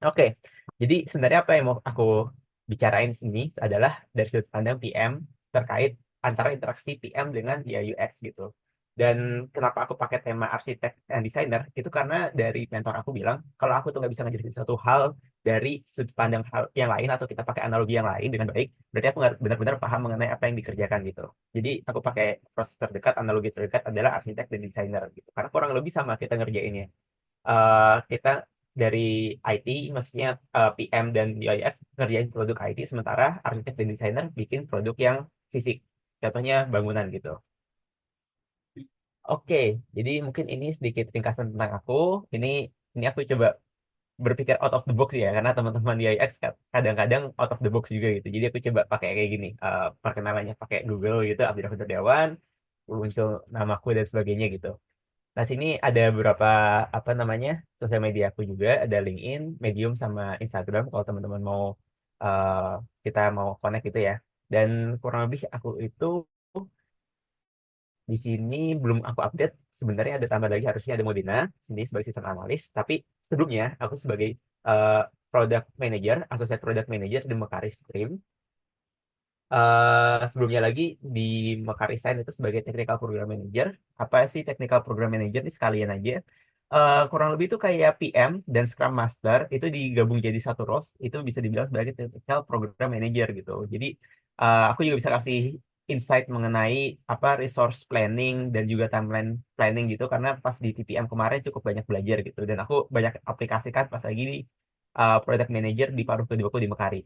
Oke, jadi sebenarnya apa yang mau aku bicarain sini adalah dari sudut pandang PM terkait antara interaksi PM dengan ya UX gitu. Dan kenapa aku pakai tema arsitek dan desainer itu karena dari mentor aku bilang kalau aku tuh nggak bisa ngejelasin satu hal dari sudut pandang hal yang lain atau kita pakai analogi yang lain dengan baik, berarti aku nggak benar-benar paham mengenai apa yang dikerjakan gitu. Jadi aku pakai proses terdekat, analogi terdekat adalah arsitek dan desainer gitu. Karena kurang lebih sama kita ngerjainnya. Kita dari IT, maksudnya PM dan UX ngerjain produk IT, sementara arsitek dan desainer bikin produk yang fisik. Contohnya bangunan gitu. Oke, jadi mungkin ini sedikit ringkasan tentang aku. Ini ini aku coba berpikir out of the box ya, karena teman-teman di UX kadang-kadang out of the box juga gitu. Jadi aku coba pakai kayak gini, perkenalannya pakai Google gitu, Abdurrahman Kurniawan, muncul namaku dan sebagainya gitu. Nah, sini ada beberapa apa namanya sosial media aku juga, ada LinkedIn, Medium sama Instagram kalau teman-teman mau eh, kita mau connect gitu ya. Dan kurang lebih aku itu di sini belum aku update. Sebenarnya ada tambah lagi harusnya ada Modena sini sebagai sistem analis. Tapi sebelumnya aku sebagai eh, product manager, associate product manager di Mekaris Stream. Sebelumnya lagi di Mekarisan itu sebagai technical program manager. Apa sih technical program manager ini sekalian aja. Kurang lebih itu kayak PM dan Scrum Master itu digabung jadi satu roles, itu bisa dibilang sebagai technical program manager gitu. Jadi aku juga bisa kasih insight mengenai apa resource planning dan juga timeline planning gitu karena pas di TPM kemarin cukup banyak belajar gitu dan aku banyak aplikasikan pas lagi di product manager di paruh keduaku di Mekari.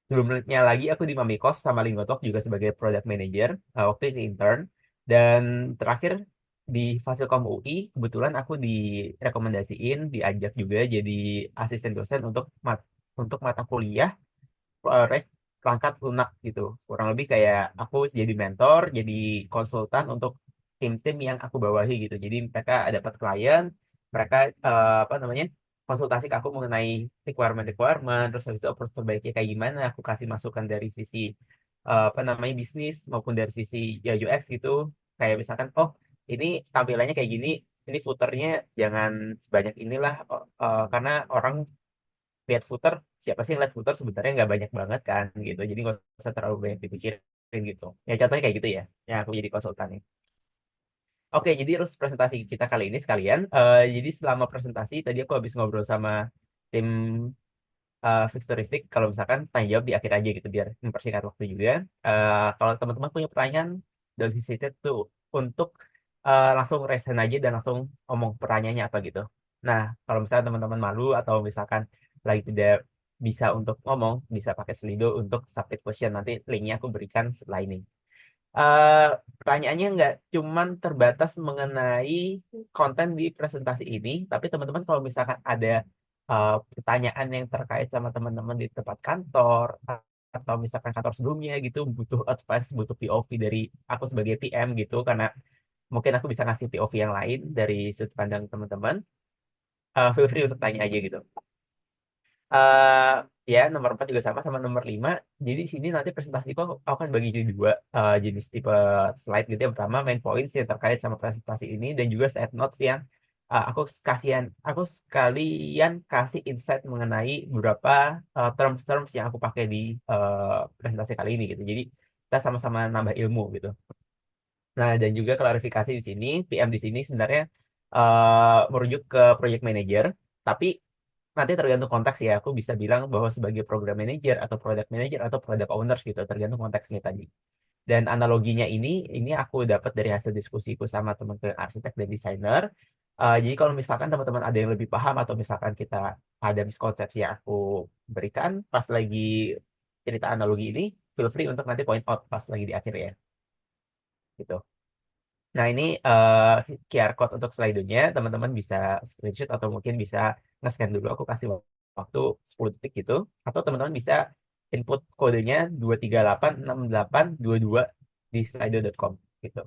Sebelumnya lagi aku di Mamikos sama Linggotalk juga sebagai product manager, waktu itu intern. Dan terakhir di Fasilkom UI, kebetulan aku direkomendasiin, diajak juga jadi asisten dosen untuk mata kuliah proyek perangkat lunak gitu. Kurang lebih kayak aku jadi mentor, jadi konsultan untuk tim-tim yang aku bawahi gitu. Jadi mereka dapat klien, mereka apa namanya konsultasi ke aku mengenai requirement, terus habis itu approach terbaiknya kayak gimana. Aku kasih masukan dari sisi apa namanya bisnis maupun dari sisi ya UX gitu. Kayak misalkan, oh ini tampilannya kayak gini, ini footernya jangan sebanyak inilah, karena orang lihat footer, siapa sih yang lihat footer sebenarnya nggak banyak banget kan gitu, jadi nggak usah terlalu banyak dipikirin gitu ya, contohnya kayak gitu ya, yang aku jadi konsultan nih. Oke, jadi terus presentasi kita kali ini sekalian, jadi selama presentasi tadi aku habis ngobrol sama tim Fixturistik, kalau misalkan tanya jawab di akhir aja gitu biar mempersingkat waktu juga. Kalau teman-teman punya pertanyaan dari sisi itu tuh untuk langsung resen aja dan langsung ngomong pertanyaannya apa gitu. Nah, kalau misalkan teman-teman malu atau misalkan lagi tidak bisa untuk ngomong, bisa pakai Slido untuk submit question. Nanti linknya aku berikan setelah ini. eh Pertanyaannya nggak cuman terbatas mengenai konten di presentasi ini, tapi teman-teman kalau misalkan ada pertanyaan yang terkait sama teman-teman di tempat kantor atau misalkan kantor sebelumnya gitu, butuh advice, butuh POV dari aku sebagai PM gitu, karena mungkin aku bisa ngasih POV yang lain dari sudut pandang teman-teman, feel free untuk tanya aja gitu. eh Ya, nomor 4 juga sama nomor 5. Jadi di sini nanti presentasiku aku akan bagi jadi dua jenis tipe slide gitu. Yang pertama main points yang terkait sama presentasi ini dan juga side notes yang aku sekalian kasih insight mengenai beberapa terms-terms yang aku pakai di presentasi kali ini gitu. Jadi kita sama-sama nambah ilmu gitu. Nah, dan juga klarifikasi di sini, PM di sini sebenarnya merujuk ke project manager, tapi nanti tergantung konteks ya. Aku bisa bilang bahwa sebagai program manager atau product manager atau product owners gitu, tergantung konteksnya tadi. Dan analoginya ini aku dapat dari hasil diskusiku sama teman-teman arsitek dan desainer. Jadi kalau misalkan teman-teman ada yang lebih paham atau misalkan kita ada miskonsepsi yang aku berikan pas lagi cerita analogi ini, feel free untuk nanti point out pas lagi di akhir ya, gitu. Nah, ini QR code untuk slide-nya, teman-teman bisa screenshot atau mungkin bisa nge-scan dulu. Aku kasih waktu 10 detik gitu. Atau teman-teman bisa input kodenya 2386822 di slido.com gitu.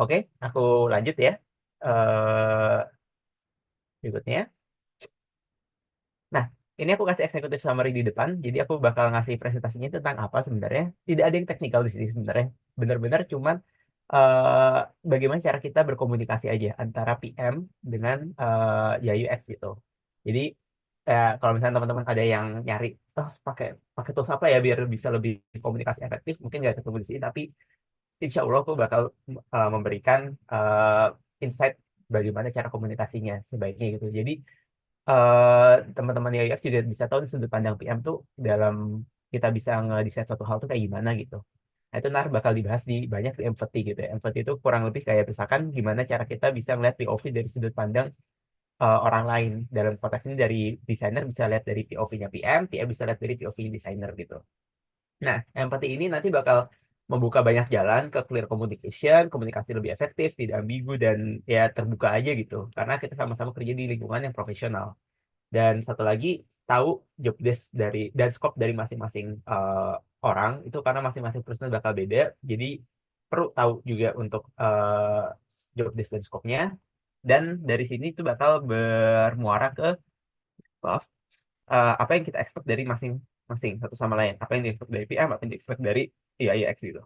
Oke, aku lanjut ya. eh Berikutnya. Nah, ini aku kasih executive summary di depan. Jadi aku bakal ngasih presentasinya tentang apa sebenarnya. Tidak ada yang teknikal di sini sebenarnya. Benar-benar cuman eh, bagaimana cara kita berkomunikasi aja antara PM dengan UI UX gitu. Jadi kalau misalnya teman-teman ada yang nyari, oh pakai pakai tools apa ya biar bisa lebih komunikasi efektif, mungkin nggak ketemu di sini, tapi insya Allah aku bakal memberikan insight bagaimana cara komunikasinya sebaiknya gitu. Jadi teman-teman UX juga bisa tahu nih sudut pandang PM tuh dalam kita bisa ngedesain suatu hal tuh kayak gimana gitu. Nah, itu ntar bakal dibahas di banyak di empathy gitu ya. Empathy itu kurang lebih kayak misalkan gimana cara kita bisa ngeliat POV dari sudut pandang orang lain. Dalam konteks ini dari desainer bisa lihat dari POV-nya PM bisa lihat dari POV desainer gitu. Nah, empathy ini nanti bakal membuka banyak jalan ke clear communication, komunikasi lebih efektif, tidak ambigu, dan ya terbuka aja gitu. Karena kita sama-sama kerja di lingkungan yang profesional. Dan satu lagi, tahu job desk dari dan scope dari masing-masing orang itu karena masing-masing personal bakal beda. Jadi perlu tahu juga untuk job desk dan scope-nya. Dan dari sini itu bakal bermuara ke maaf, apa yang kita expect dari masing-masing satu sama lain. Apa yang di expect dari PM, apa yang di expect dari IAIX gitu.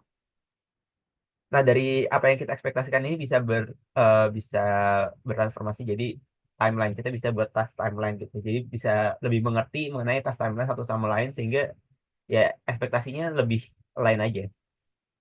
Nah, dari apa yang kita ekspektasikan ini bisa bertransformasi jadi timeline. Kita bisa buat task timeline gitu. Jadi bisa lebih mengerti mengenai task timeline satu sama lain sehingga ya ekspektasinya lebih lain aja.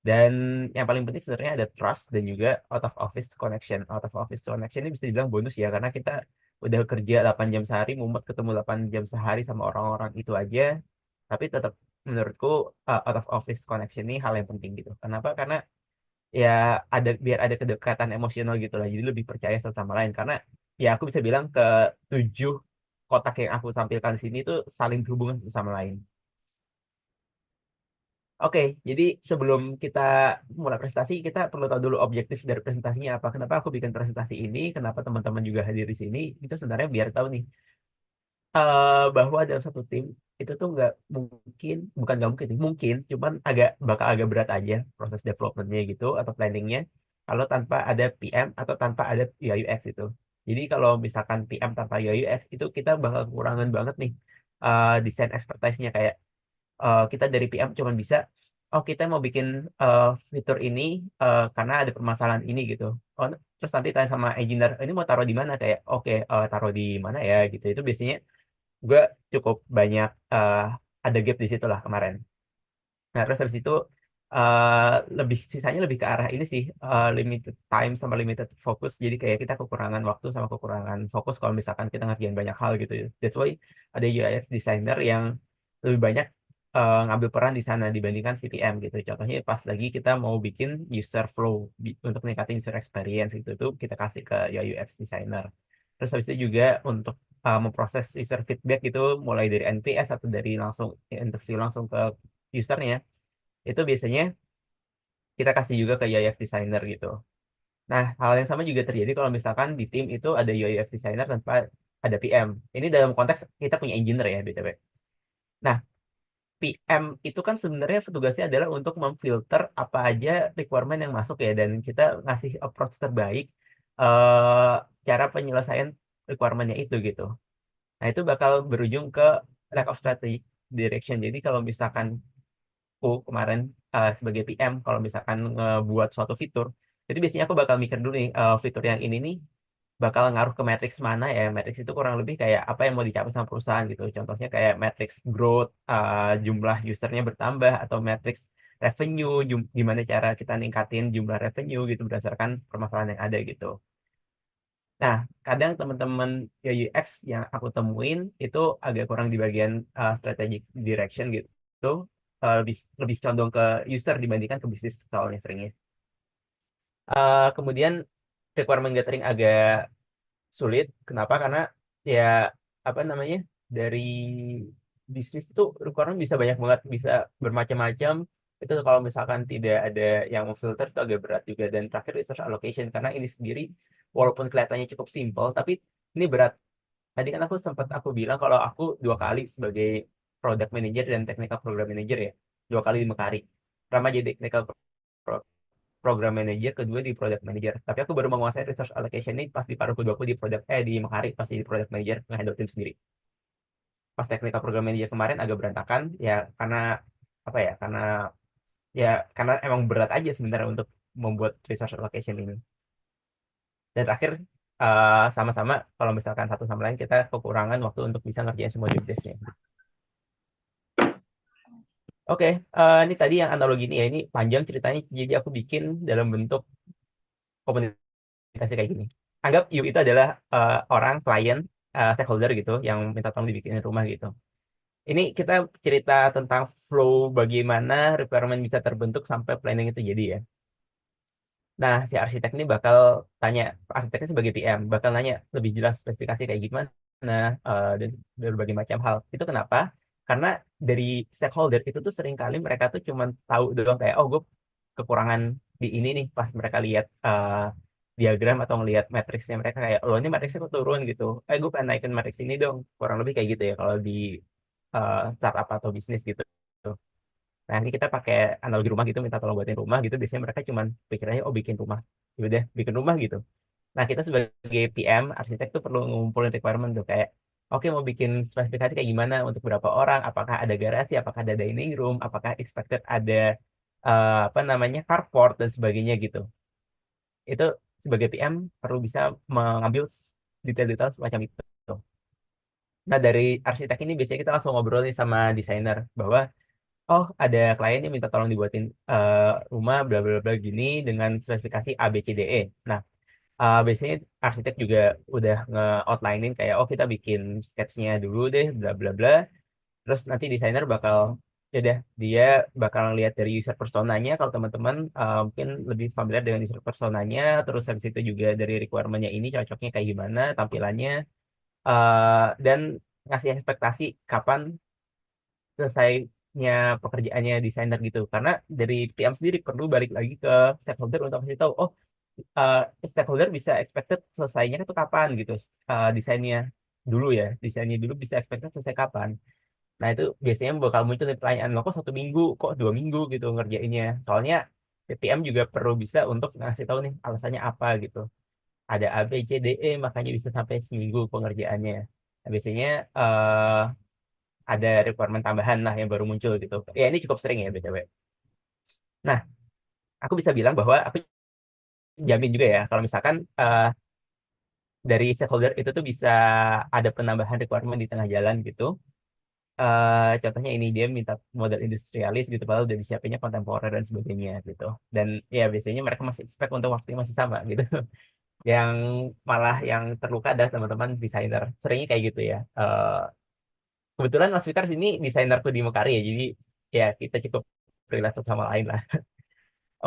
Dan yang paling penting sebenarnya ada trust dan juga out of office connection. Out of office connection ini bisa dibilang bonus ya karena kita udah kerja 8 jam sehari, mumet ketemu 8 jam sehari sama orang-orang itu aja. Tapi tetap menurutku out of office connection ini hal yang penting gitu. Kenapa? Karena ya biar ada kedekatan emosional gitu lah jadi lebih percaya satu sama lain karena ya aku bisa bilang ke 7 kotak yang aku tampilkan di sini itu saling berhubungan satu sama lain. Oke, jadi sebelum kita mulai presentasi kita perlu tahu dulu objektif dari presentasinya apa, kenapa aku bikin presentasi ini, kenapa teman-teman juga hadir di sini. Itu sebenarnya biar tahu nih bahwa dalam satu tim itu tuh nggak mungkin, bukan nggak mungkin, mungkin, cuman bakal agak berat aja proses developmentnya gitu atau planningnya kalau tanpa ada PM atau tanpa ada UI UX itu. Jadi kalau misalkan PM tanpa UI UX itu kita bakal kekurangan banget nih desain expertise-nya kayak kita dari PM cuma bisa, oh kita mau bikin fitur ini karena ada permasalahan ini gitu. Oh, terus nanti tanya sama engineer, ini mau taruh di mana kayak, oke taruh di mana ya gitu. Itu biasanya gue cukup banyak ada gap di situ lah kemarin. Nah, terus habis itu sisanya lebih ke arah ini sih limited time sama limited fokus. Jadi kayak kita kekurangan waktu sama kekurangan fokus kalau misalkan kita ngerjain banyak hal gitu. That's why ada UX designer yang lebih banyak ngambil peran di sana dibandingkan CPM gitu. Contohnya pas lagi kita mau bikin user flow untuk meningkatin user experience gitu itu kita kasih ke UI UX designer. Terus habis itu juga untuk memproses user feedback itu mulai dari NPS atau dari langsung interview langsung ke usernya itu biasanya kita kasih juga ke UX designer gitu. Nah, hal yang sama juga terjadi kalau misalkan di tim itu ada UX designer tanpa ada PM. Ini dalam konteks kita punya engineer ya, BTW. Nah, PM itu kan sebenarnya tugasnya adalah untuk memfilter apa aja requirement yang masuk ya dan kita ngasih approach terbaik eh, cara penyelesaian requirementnya itu gitu. Nah, itu bakal berujung ke lack of strategic direction. Jadi kalau misalkan aku kemarin sebagai PM kalau misalkan ngebuat suatu fitur jadi biasanya aku bakal mikir dulu nih fitur yang ini nih bakal ngaruh ke matriks mana ya. Matriks itu kurang lebih kayak apa yang mau dicapai sama perusahaan gitu, contohnya kayak matriks growth, jumlah usernya bertambah, atau matriks revenue, gimana cara kita ningkatin jumlah revenue gitu berdasarkan permasalahan yang ada gitu. Nah, kadang teman-teman UX yang aku temuin itu agak kurang di bagian strategic direction gitu. Lebih lebih condong ke user dibandingkan ke bisnis soalnya seringnya. Kemudian requirement gathering agak sulit. Kenapa? Karena ya apa namanya dari bisnis itu requirement bisa banyak banget, bisa bermacam-macam. Itu kalau misalkan tidak ada yang memfilter itu agak berat juga. Dan terakhir resource allocation karena ini sendiri walaupun kelihatannya cukup simple, tapi ini berat. Tadi kan aku bilang kalau aku 2 kali sebagai product manager dan technical program manager ya, 2 kali di Mekari. Pertama jadi technical program manager, kedua di product manager. Tapi aku baru menguasai resource allocation ini pas di paruh keduaku di di Mekari pas di product manager ngehandle tim sendiri. Pas technical program manager kemarin agak berantakan ya karena apa ya? Karena emang berat aja sebenarnya untuk membuat resource allocation ini. Dan terakhir sama-sama kalau misalkan satu sama lain kita kekurangan waktu untuk bisa ngerjain semua job desk-nya. Oke, ini tadi yang analogi ini ya, ini panjang ceritanya, jadi aku bikin dalam bentuk komunikasi kayak gini. Anggap you itu adalah orang, klien, stakeholder gitu, yang minta tolong dibikinin rumah gitu. Ini kita cerita tentang flow bagaimana requirement bisa terbentuk sampai planning itu jadi ya. Nah, si arsitek ini bakal tanya, arsiteknya sebagai PM, bakal nanya lebih jelas spesifikasi kayak gimana, dan berbagai macam hal. Itu kenapa? Karena dari stakeholder itu tuh seringkali mereka tuh cuma tahu doang kayak, oh gue kekurangan di ini nih, pas mereka lihat diagram atau ngelihat matriksnya mereka kayak, lo ini matriksnya kok turun gitu. Gue pengen naikin matriks ini dong. Kurang lebih kayak gitu ya kalau di startup atau bisnis gitu. Nah, ini kita pakai analogi rumah gitu, minta tolong buatin rumah gitu. Biasanya mereka cuman pikirannya, oh bikin rumah. Ya udah, bikin rumah gitu. Nah, kita sebagai PM, arsitek tuh perlu ngumpulin requirement tuh. Kayak, oke mau bikin spesifikasi kayak gimana untuk berapa orang, apakah ada garasi, apakah ada dining room, apakah expected ada, apa namanya, carport, dan sebagainya gitu. Itu sebagai PM perlu bisa mengambil detail-detail semacam itu. Nah, dari arsitek ini biasanya kita langsung ngobrol nih sama desainer, bahwa oh ada klien yang minta tolong dibuatin rumah bla bla bla gini dengan spesifikasi A B C D E. Nah, biasanya arsitek juga udah nge-outlinein kayak oh kita bikin sketsnya dulu deh bla bla bla. Terus nanti desainer bakal ya deh dia bakal lihat dari user personanya, kalau teman-teman mungkin lebih familiar dengan user personanya, terus habis itu juga dari requirementnya ini cocoknya kayak gimana tampilannya, dan ngasih ekspektasi kapan selesainya pekerjaannya desainer gitu. Karena dari PM sendiri perlu balik lagi ke stakeholder untuk kasih tahu, oh uh, stakeholder bisa expected selesainya itu kapan gitu. Desainnya dulu ya, desainnya dulu bisa expected selesai kapan. Nah itu biasanya bakal muncul nih pertanyaan, lo kok 1 minggu, kok 2 minggu gitu ngerjainnya. Soalnya PM juga perlu bisa untuk ngasih tahu nih alasannya apa gitu. Ada A, B, C, D, E, makanya bisa sampai seminggu pengerjaannya. Nah, biasanya ada requirement tambahan lah yang baru muncul gitu. Ya ini cukup sering ya BTW. Nah, aku bisa bilang bahwa aku jamin juga ya kalau misalkan dari stakeholder itu tuh bisa ada penambahan requirement di tengah jalan gitu. Contohnya ini dia minta model industrialis gitu, padahal udah disiapinnya kontemporer dan sebagainya gitu. Dan ya biasanya mereka masih expect untuk waktunya masih sama gitu. Yang malah yang terluka adalah teman-teman desainer. Seringnya kayak gitu ya. Kebetulan Mas Fikar sini desainerku di Mekari ya, jadi ya kita cukup relate satu sama lain lah.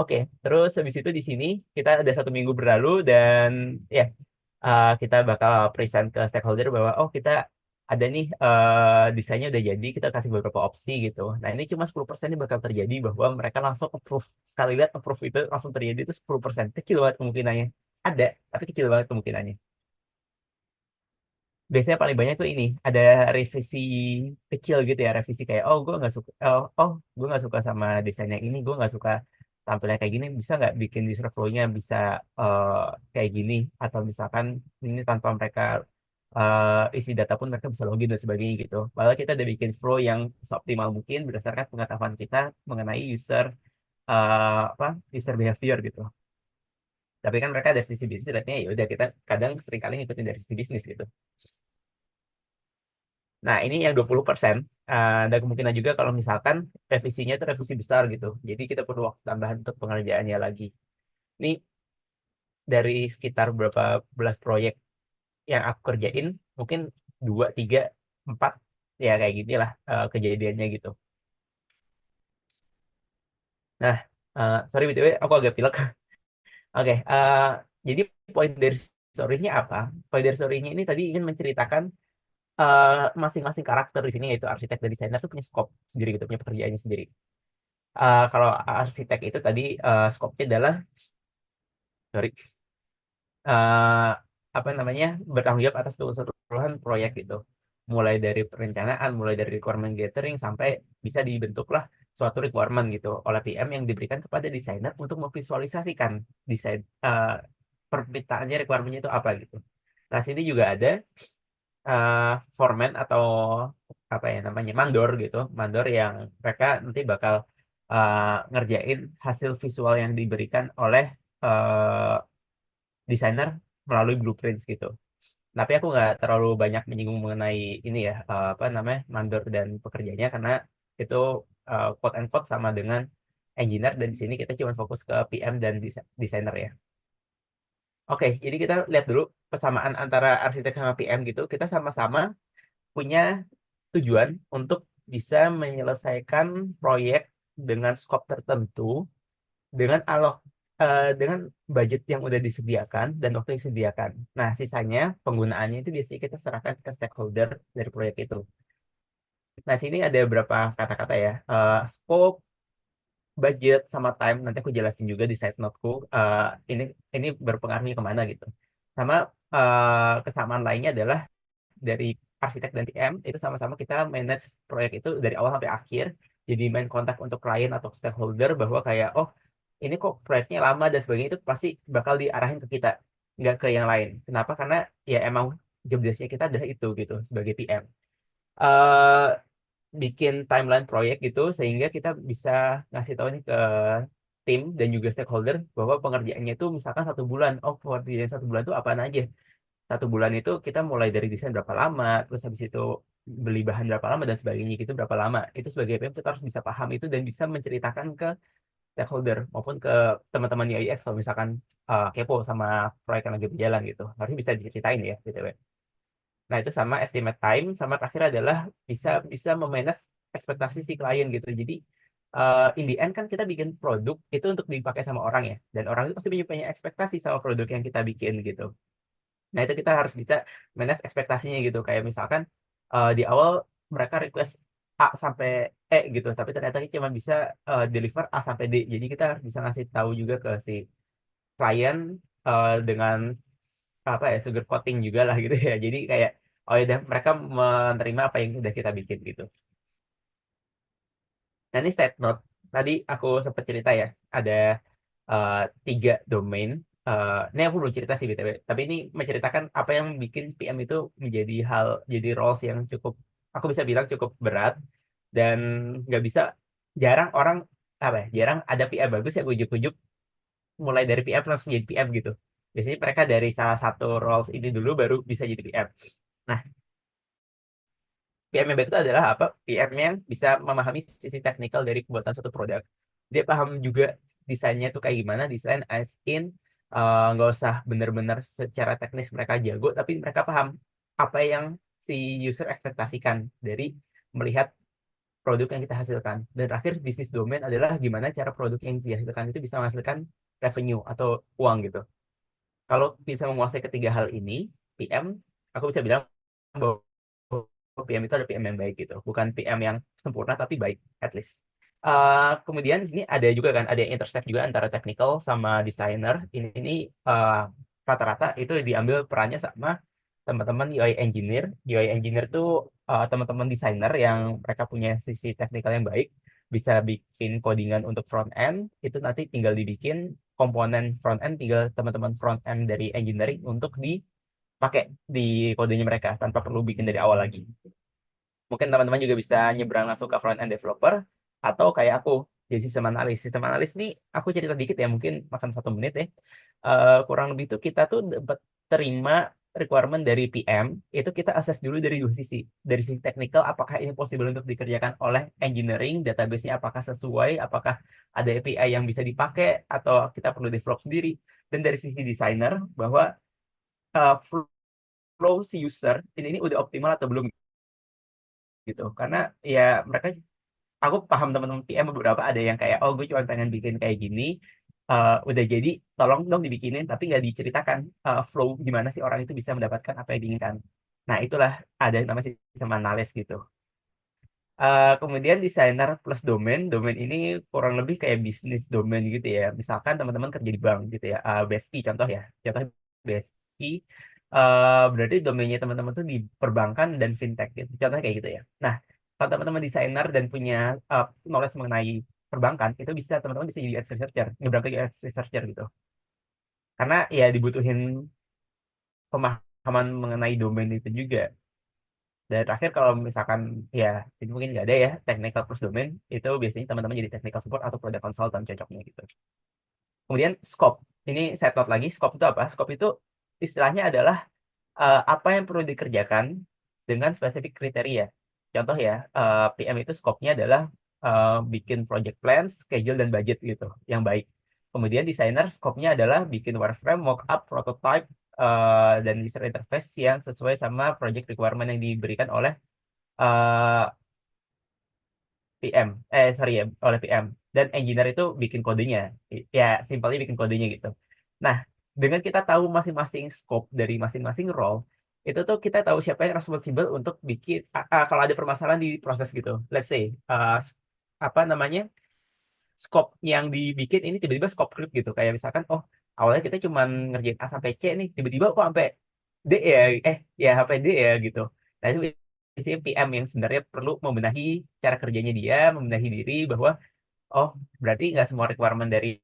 Oke, terus habis itu di sini kita ada 1 minggu berlalu dan ya kita bakal present ke stakeholder bahwa oh kita ada nih desainnya udah jadi, kita kasih beberapa opsi gitu. Nah ini cuma 10% ini bakal terjadi bahwa mereka langsung approve. Sekali lihat approve itu langsung terjadi itu 10%. Kecil banget kemungkinannya. Ada, tapi kecil banget kemungkinannya. Biasanya paling banyak tuh ini ada revisi kecil gitu ya, revisi kayak oh gue nggak suka, oh gue nggak suka sama desain yang ini, gue nggak suka tampilnya kayak gini, bisa nggak bikin user flow-nya bisa eh, kayak gini, atau misalkan ini tanpa mereka isi data pun mereka bisa login dan sebagainya gitu. Padahal kita udah bikin flow yang seoptimal mungkin berdasarkan pengetahuan kita mengenai apa user behavior gitu. Tapi kan mereka dari sisi bisnis lihatnya ya udah, kita kadang sering kali ngikutin dari sisi bisnis gitu. Nah, ini yang 20%. Ada kemungkinan juga kalau misalkan revisinya itu revisi besar gitu. Jadi kita perlu waktu tambahan untuk pengerjaannya lagi. Ini dari sekitar berapa belas proyek yang aku kerjain, mungkin 2, 3, 4, ya kayak gini lah kejadiannya gitu. Nah, sorry BTW, aku agak pilek. Oke, jadi poin dari story-nya apa? Poin dari story-nya ini tadi ingin menceritakan eh, masing-masing karakter di sini, yaitu arsitek dan desainer tuh punya scope sendiri gitu, punya pekerjaannya sendiri. Kalau arsitek itu tadi skopnya adalah sorry eh, apa namanya, bertanggung jawab atas keseluruhan proyek gitu, mulai dari perencanaan, mulai dari requirement gathering sampai bisa dibentuklah suatu requirement gitu oleh PM yang diberikan kepada desainer untuk memvisualisasikan desain permintaannya, requirementnya itu apa gitu. Nah sini juga ada foreman atau apa ya namanya, mandor gitu, mandor yang mereka nanti bakal ngerjain hasil visual yang diberikan oleh eh, desainer melalui blueprints gitu. Tapi aku nggak terlalu banyak menyinggung mengenai ini ya, apa namanya, mandor dan pekerjanya, karena itu quote and quote sama dengan engineer, dan di sini kita cuma fokus ke PM dan desainer ya. Oke, jadi kita lihat dulu persamaan antara arsitek sama PM gitu. Kita sama-sama punya tujuan untuk bisa menyelesaikan proyek dengan skop tertentu, dengan dengan budget yang udah disediakan dan waktu yang disediakan. Nah, sisanya penggunaannya itu biasanya kita serahkan ke stakeholder dari proyek itu. Nah, sini ada beberapa kata-kata ya. Scope, budget, sama time. Nanti aku jelasin juga di side note-ku. Ini berpengaruhnya kemana gitu. Sama kesamaan lainnya adalah dari arsitek dan PM itu sama-sama kita manage proyek itu dari awal sampai akhir. Jadi main kontak untuk klien atau stakeholder bahwa kayak, oh, ini kok proyeknya lama dan sebagainya, itu pasti bakal diarahin ke kita, nggak ke yang lain. Kenapa? Karena ya emang job desk-nya kita adalah itu gitu sebagai PM. eh Bikin timeline proyek gitu sehingga kita bisa ngasih tahu nih ke tim dan juga stakeholder bahwa pengerjaannya itu misalkan 1 bulan. Oh, pengerjaan 1 bulan itu apaan aja? 1 bulan itu kita mulai dari desain berapa lama, terus habis itu beli bahan berapa lama dan sebagainya gitu berapa lama. Itu sebagai PM kita harus bisa paham itu dan bisa menceritakan ke stakeholder maupun ke teman-teman di IX kalau misalkan kepo sama proyek yang lagi berjalan gitu. Harus bisa diceritain ya gitu. Nah, itu sama estimate time, sama terakhir adalah bisa bisa memanage ekspektasi si klien gitu. Jadi in the end kan kita bikin produk itu untuk dipakai sama orang ya. Dan orang itu pasti punya ekspektasi sama produk yang kita bikin gitu. Nah, itu kita harus bisa manage ekspektasinya gitu. Kayak misalkan di awal mereka request A sampai E gitu, tapi ternyata kita cuma bisa deliver A sampai D. Jadi kita harus bisa ngasih tahu juga ke si klien dengan apa ya, sugar coating juga lah gitu ya. Jadi kayak, oh ya udah, mereka menerima apa yang udah kita bikin gitu. Nah, ini side note. Tadi aku sempat cerita ya, ada eh, 3 domain. Ini aku belum cerita sih BTW, tapi ini menceritakan apa yang bikin PM itu menjadi jadi roles yang cukup, aku bisa bilang cukup berat, dan nggak bisa, jarang orang, apa ya, jarang ada PM bagus yang ujuk-ujuk mulai dari PM langsung jadi PM gitu. Biasanya mereka dari salah satu roles ini dulu baru bisa jadi PM. Nah, PM yang baik itu adalah apa? PM yang bisa memahami sisi teknikal dari pembuatan suatu produk. Dia paham juga desainnya tuh kayak gimana, desain as in nggak usah benar-benar secara teknis mereka jago, tapi mereka paham apa yang si user ekspektasikan dari melihat produk yang kita hasilkan. Dan terakhir, bisnis domain adalah gimana cara produk yang dihasilkan itu bisa menghasilkan revenue atau uang gitu. Kalau bisa menguasai ketiga hal ini, PM, aku bisa bilang bahwa PM itu ada PM yang baik gitu, bukan PM yang sempurna tapi baik, at least. Kemudian di sini ada juga kan, ada yang intersect juga antara technical sama designer. Ini eh, rata-rata itu diambil perannya sama teman-teman UI engineer. UI engineer tuh teman-teman desainer yang mereka punya sisi teknikal yang baik, bisa bikin codingan untuk front end, itu nanti tinggal dibikin komponen front end, tinggal teman-teman front end dari engineering untuk dipakai di kodenya mereka tanpa perlu bikin dari awal lagi. Mungkin teman-teman juga bisa nyebrang langsung ke front end developer, atau kayak aku jadi sistem analis. Sistem analis nih aku cerita dikit ya, mungkin makan 1 menit ya. Kurang lebih tuh kita tuh dapat terima requirement dari PM, itu kita assess dulu dari 2 sisi. Dari sisi teknikal, apakah ini possible untuk dikerjakan oleh engineering, database-nya apakah sesuai, apakah ada API yang bisa dipakai, atau kita perlu develop sendiri. Dan dari sisi desainer, bahwa flow si user ini udah optimal atau belum gitu. Karena ya mereka, aku paham teman-teman PM beberapa ada yang kayak, oh gue cuma pengen bikin kayak gini, udah jadi, tolong dong dibikinin, tapi nggak diceritakan flow gimana sih orang itu bisa mendapatkan apa yang diinginkan. Nah, itulah ada yang namanya sistem analis gitu. Kemudian desainer plus domain. Domain ini kurang lebih kayak bisnis domain gitu ya. Misalkan teman-teman kerja di bank gitu ya. BSI contoh ya. Contoh BSI. Berarti domainnya teman-teman tuh di perbankan dan fintech gitu. Contohnya kayak gitu ya. Nah, kalau teman-teman desainer dan punya knowledge mengenai perbankan, itu bisa teman-teman bisa jadi UX researcher, nyebrang ke UX researcher gitu. Karena ya dibutuhin pemahaman mengenai domain itu juga. Dan terakhir kalau misalkan ya ini mungkin nggak ada ya technical plus domain, itu biasanya teman-teman jadi technical support atau product consultant cocoknya gitu. Kemudian scope. Ini side note lagi, scope itu apa? Scope itu istilahnya adalah apa yang perlu dikerjakan dengan spesifik kriteria. Contoh ya, PM itu scope-nya adalah bikin project plan, schedule, dan budget gitu, yang baik. Kemudian desainer scope-nya adalah bikin wireframe, mockup, prototype, dan user interface yang sesuai sama project requirement yang diberikan oleh eh, PM, sorry ya, oleh PM. Dan engineer itu bikin kodenya. Ya, simpelnya bikin kodenya gitu. Nah, dengan kita tahu masing-masing scope dari masing-masing role, itu tuh kita tahu siapa yang responsible untuk bikin, kalau ada permasalahan di proses gitu. Let's say, apa namanya, scope yang dibikin ini tiba-tiba scope creep gitu. Kayak misalkan, oh, awalnya kita cuma ngerjain A sampai C nih, tiba-tiba kok sampai D ya, ya sampai D ya gitu. Nah, itu biasanya PM yang sebenarnya perlu membenahi cara kerjanya dia, membenahi diri bahwa oh berarti nggak semua requirement dari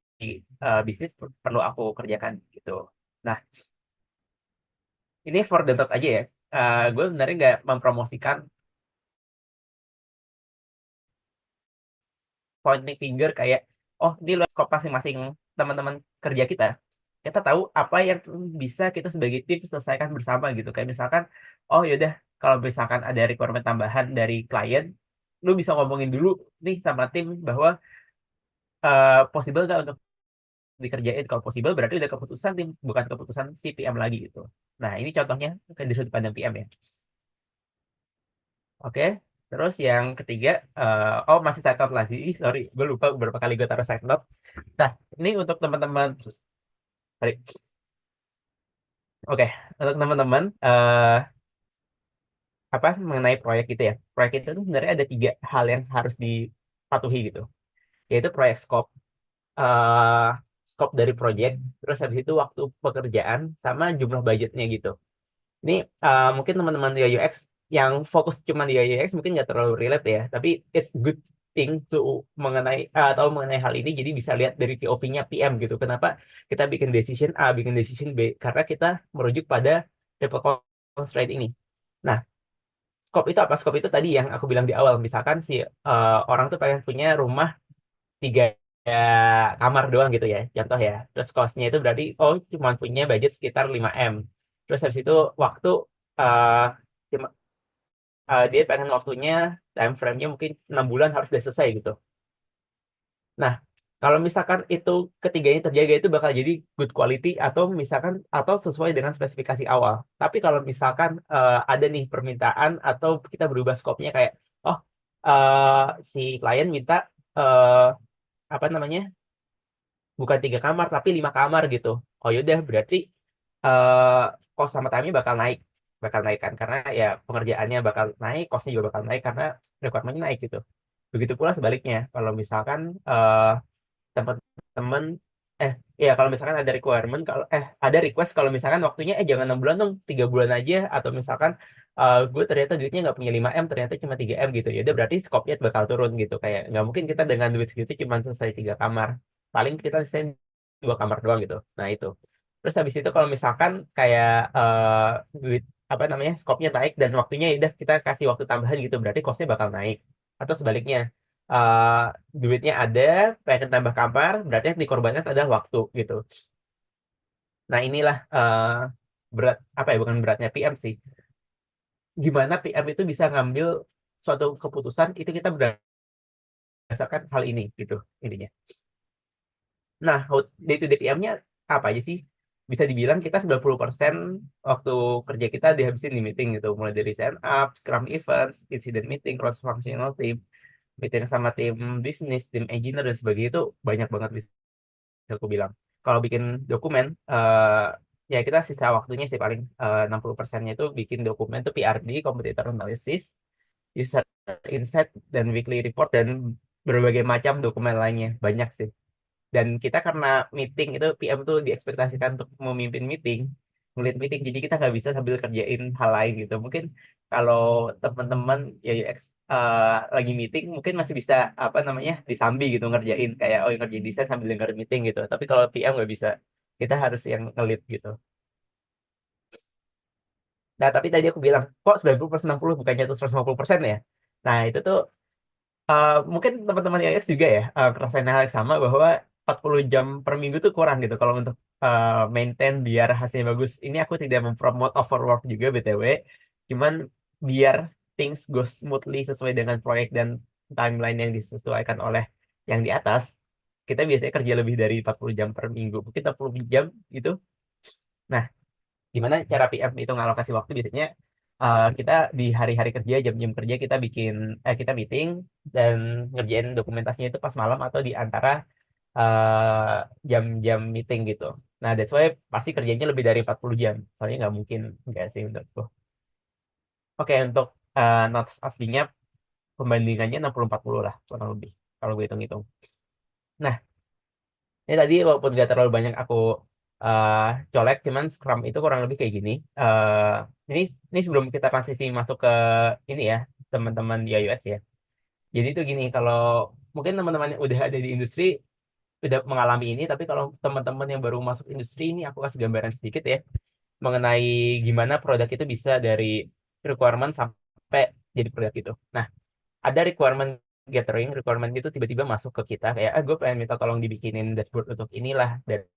bisnis perlu aku kerjakan gitu. Nah ini for the note aja ya. Gue sebenarnya nggak mempromosikan pointing finger kayak oh ini loh scope masing-masing teman-teman kerja kita. Kita tahu apa yang bisa kita sebagai tim selesaikan bersama gitu. Kayak misalkan oh yaudah kalau misalkan ada requirement tambahan dari klien, lu bisa ngomongin dulu nih sama tim bahwa possible nggak untuk dikerjain. Kalau possible berarti udah keputusan tim, bukan keputusan si PM lagi gitu. Nah ini contohnya dari sudut pandang PM ya. Oke, terus yang ketiga, oh masih side note lagi. Ih, sorry, gue lupa beberapa kali gue taruh side note. Nah, ini untuk teman-teman. Sorry. Oke, untuk teman-teman apa mengenai proyek itu ya. Proyek itu tuh sebenarnya ada tiga hal yang harus dipatuhi gitu. Yaitu proyek scope, eh scope dari proyek, terus habis itu waktu pekerjaan sama jumlah budgetnya gitu. Ini mungkin teman-teman di UX yang fokus cuma di UX mungkin nggak terlalu relate ya, tapi it's good thing to mengenai atau mengenai hal ini jadi bisa lihat dari POV-nya PM gitu. Kenapa kita bikin decision A, bikin decision B? Karena kita merujuk pada triple constraint ini. Nah, scope itu apa? Scope itu tadi yang aku bilang di awal. Misalkan si orang tuh pengen punya rumah 3 kamar doang gitu ya, contoh ya. Terus cost-nya itu berarti oh cuma punya budget sekitar 5M. Terus habis itu waktu uh, dia pengen waktunya time frame-nya mungkin 6 bulan harus udah selesai gitu. Nah, kalau misalkan itu ketiganya terjaga itu bakal jadi good quality atau misalkan atau sesuai dengan spesifikasi awal. Tapi kalau misalkan ada nih permintaan atau kita berubah skopnya kayak oh eh, si klien minta eh, apa namanya bukan 3 kamar tapi 5 kamar gitu. Oh yaudah berarti eh cost sama time-nya bakal naik kan karena ya pengerjaannya bakal naik, costnya juga bakal naik karena requirement-nya naik gitu. Begitu pula sebaliknya, kalau misalkan teman-teman ya kalau misalkan ada requirement kalau ada request kalau misalkan waktunya jangan 6 bulan dong 3 bulan aja atau misalkan gue ternyata duitnya nggak punya 5M ternyata cuma 3M gitu ya udah berarti scope-nya bakal turun gitu kayak nggak mungkin kita dengan duit segitu cuma selesai 3 kamar paling kita selesai 2 kamar doang gitu nah itu terus habis itu kalau misalkan kayak duit apa namanya scope-nya naik dan waktunya ya udah kita kasih waktu tambahan gitu berarti cost-nya bakal naik atau sebaliknya eh, duitnya ada, pengen tambah kamar, berarti yang dikorbankan adalah waktu gitu. Nah inilah berat apa ya bukan beratnya PM sih. Gimana PM itu bisa ngambil suatu keputusan itu kita berdasarkan hal ini gitu intinya. Nah, day to day PM-nya apa aja sih? Bisa dibilang kita 90% waktu kerja kita dihabisin di meeting gitu. Mulai dari stand up, scrum events, incident meeting, cross functional team, meeting sama tim bisnis, tim engineer dan sebagainya itu banyak banget bisa aku bilang. Kalau bikin dokumen, ya kita sisa waktunya sih paling 60%-nya itu bikin dokumen itu PRD, competitor analysis, user insight, dan weekly report, dan berbagai macam dokumen lainnya. Banyak sih. Dan kita karena meeting itu PM tuh diekspektasikan untuk memimpin meeting, ngulit meeting, jadi kita nggak bisa sambil kerjain hal lain gitu. Mungkin kalau teman-teman ya UX lagi meeting, mungkin masih bisa apa namanya disambi gitu ngerjain kayak oh ngerjain desain sambil denger meeting gitu. Tapi kalau PM nggak bisa, kita harus yang ngelit gitu. Nah, tapi tadi aku bilang, kok 90% 60 bukannya tuh 150% ya? Nah, itu tuh mungkin teman-teman IEX juga ya, ngerasain hal yang sama bahwa 40 jam per minggu tuh kurang gitu kalau untuk maintain biar hasilnya bagus. Ini aku tidak mempromote overwork juga BTW, cuman biar things go smoothly sesuai dengan proyek dan timeline yang disesuaikan oleh yang di atas, kita biasanya kerja lebih dari 40 jam per minggu, mungkin 60 jam gitu. Nah, gimana cara PM itu ngalokasi waktu biasanya kita di hari-hari kerja jam-jam kerja kita meeting dan ngerjain dokumentasinya itu pas malam atau di antara jam-jam meeting gitu. Nah, that's why pasti kerjanya lebih dari 40 jam. Soalnya nggak mungkin nggak sih menurutku. Oke, untuk notes aslinya pembandingannya 60-40 lah kurang lebih kalau gue hitung-hitung. Nah, ini tadi walaupun gak terlalu banyak aku eh, colek, cuman Scrum itu kurang lebih kayak gini. Ini ini sebelum kita transisi masuk ke ini ya, teman-teman di iOS ya. Jadi itu gini, kalau mungkin teman-teman yang udah ada di industri udah mengalami ini, tapi kalau teman-teman yang baru masuk industri ini aku kasih gambaran sedikit ya mengenai gimana produk itu bisa dari requirement sampai jadi produk itu. Nah, ada requirement gathering, requirement itu tiba-tiba masuk ke kita kayak, gue pengen minta tolong dibikinin dashboard untuk inilah dari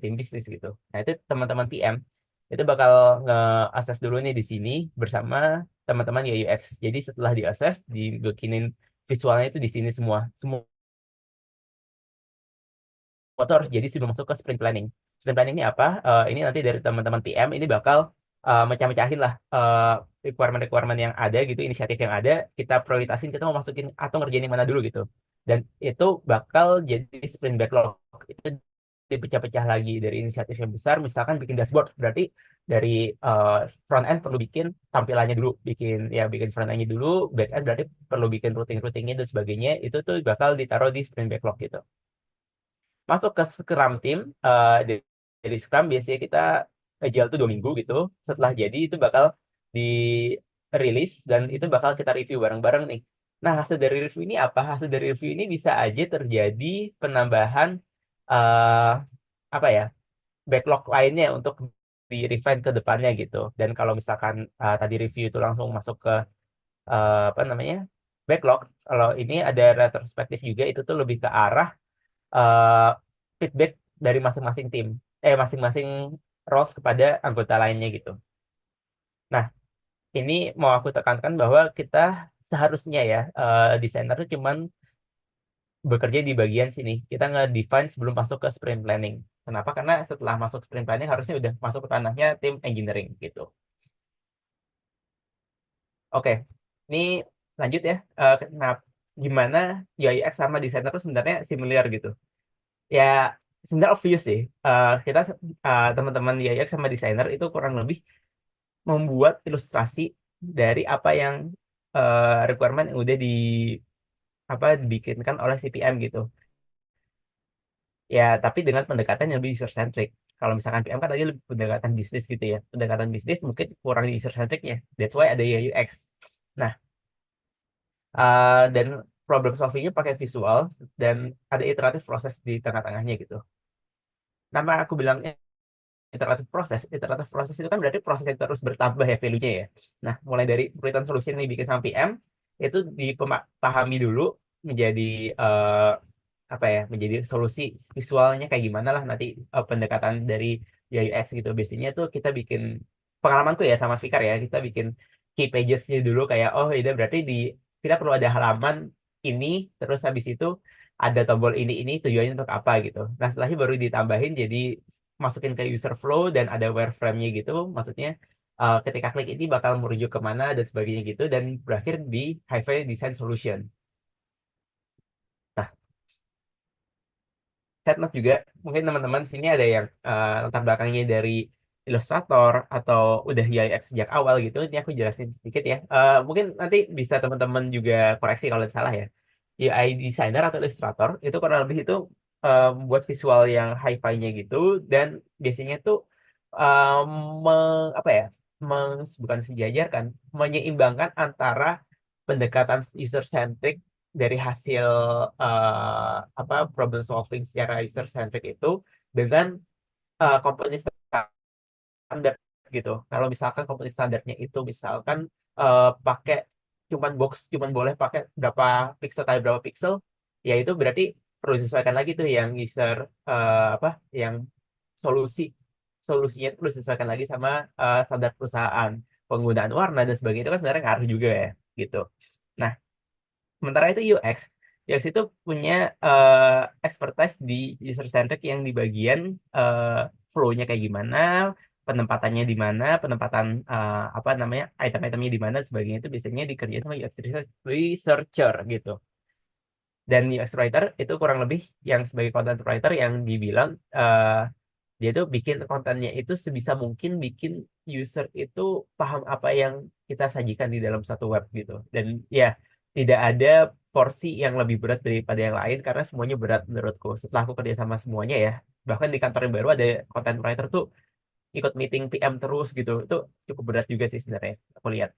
tim bisnis gitu. Nah, itu teman-teman PM itu bakal nge-assess dulu nih di sini bersama teman-teman UX. Jadi setelah di-assess, dibikinin visualnya itu di sini semua. Semua itu harus jadi sebelum masuk ke sprint planning. Sprint planning ini apa? Ini nanti dari teman-teman PM ini bakal mecah-mecahin lah requirement-requirement yang ada gitu, inisiatif yang ada, kita prioritasin kita mau masukin atau ngerjain yang mana dulu gitu. Dan itu bakal jadi sprint backlog. Itu dipecah-pecah lagi dari inisiatif yang besar, misalkan bikin dashboard, berarti dari front end perlu bikin tampilannya dulu, bikin front endnya dulu, back end berarti perlu bikin routing-routingnya dan sebagainya, itu tuh bakal ditaruh di sprint backlog gitu. Masuk ke Scrum team dari Scrum biasanya kita agile tuh 2 minggu gitu. Setelah jadi itu bakal di rilis dan itu bakal kita review bareng-bareng nih. Nah, hasil dari review ini apa? Hasil dari review ini bisa aja terjadi penambahan eh apa ya, backlog lainnya untuk di refine ke depannya gitu. Dan kalau misalkan tadi review itu langsung masuk ke apa namanya, backlog, kalau ini ada retrospektif juga, itu tuh lebih ke arah eh, feedback dari masing-masing tim, masing-masing roles kepada anggota lainnya gitu. Nah, ini mau aku tekankan bahwa kita seharusnya ya, desainer itu cuman bekerja di bagian sini. Kita nge-define sebelum masuk ke sprint planning. Kenapa? Karena setelah masuk sprint planning harusnya udah masuk ke tanahnya tim engineering gitu. Oke, ini lanjut ya. Nah, gimana UX sama desainer itu sebenarnya similar gitu. Ya, sebenarnya obvious sih. Kita teman-teman UX sama desainer itu kurang lebih membuat ilustrasi dari apa yang requirement yang udah apa dibikinkan oleh CPM gitu. Ya, tapi dengan pendekatan yang lebih user centric. Kalau misalkan PM kan tadi lebih pendekatan bisnis gitu ya. Pendekatan bisnis mungkin kurang user centricnya. That's why ada UX. Nah, dan problem solvingnya pakai visual dan ada iteratif proses di tengah-tengahnya gitu. Nama aku bilang iteratif proses itu kan berarti proses yang terus bertambah ya value-nya ya. Nah, mulai dari return solution yang dibikin sama PM itu dipahami dulu menjadi eh, apa ya, menjadi solusi visualnya kayak gimana lah nanti pendekatan dari UX gitu. Biasanya tuh kita bikin, pengalamanku ya sama speaker ya, kita bikin key pages-nya dulu kayak, oh itu berarti kita perlu ada halaman ini, terus habis itu ada tombol ini tujuannya untuk apa gitu. Nah, setelahnya baru ditambahin jadi masukin ke user flow dan ada wireframe-nya gitu. Maksudnya ketika klik ini bakal merujuk kemana dan sebagainya gitu, dan berakhir di Hi-Fi Design Solution. Nah, side note juga, mungkin teman-teman sini ada yang latar belakangnya dari ilustrator atau udah UX sejak awal gitu. Ini aku jelasin sedikit ya. Mungkin nanti bisa teman-teman juga koreksi kalau salah ya. UI designer atau ilustrator itu kurang lebih itu buat visual yang hi-fi-nya gitu, dan biasanya tuh um, apa ya, bukan sejajar kan, menyeimbangkan antara pendekatan user centric dari hasil apa problem solving secara user centric itu dengan company standard gitu. Kalau misalkan komposisi standarnya itu misalkan pakai cuman boleh pakai berapa pixel kali berapa pixel, ya itu berarti perlu disesuaikan lagi tuh yang user apa yang solusi solusinya itu perlu disesuaikan lagi sama standar perusahaan. Penggunaan warna dan sebagainya itu kan sebenarnya ngaruh juga ya gitu. Nah, sementara itu UX itu punya expertise di user centric yang di bagian eh, flow-nya kayak gimana, penempatannya di mana, penempatan apa namanya item-itemnya di mana, dan sebagainya itu biasanya dikerjain sama UX researcher gitu. Dan UX writer itu kurang lebih yang sebagai content writer yang dibilang dia tuh bikin kontennya itu sebisa mungkin bikin user itu paham apa yang kita sajikan di dalam satu web gitu. Dan ya, tidak ada porsi yang lebih berat daripada yang lain karena semuanya berat menurutku. Setelah aku kerja sama semuanya ya, bahkan di kantor yang baru ada content writer tuh ikut meeting PM terus gitu. Itu cukup berat juga sih sebenarnya, aku lihat.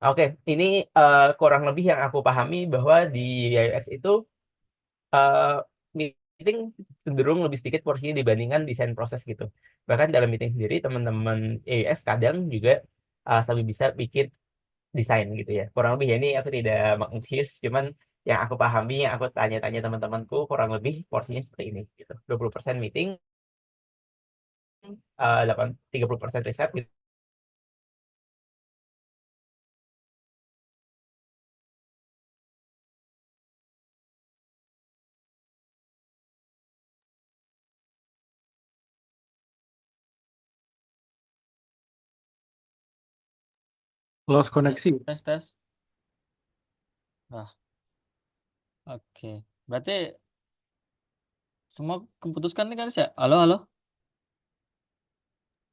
Oke, ini kurang lebih yang aku pahami bahwa di UX itu eh, meeting cenderung lebih sedikit porsinya dibandingkan desain proses gitu. Bahkan dalam meeting sendiri teman-teman AUX kadang juga sambil bisa bikin desain gitu ya. Kurang lebih ya ini aku tidak menginfuse, cuman yang aku pahami, yang aku tanya-tanya teman-temanku kurang lebih porsinya seperti ini gitu. 20% meeting, 30% riset gitu. Lost koneksi. Tes tes. Nah, oke. Berarti semua keputuskan nih kan ya? Halo, halo.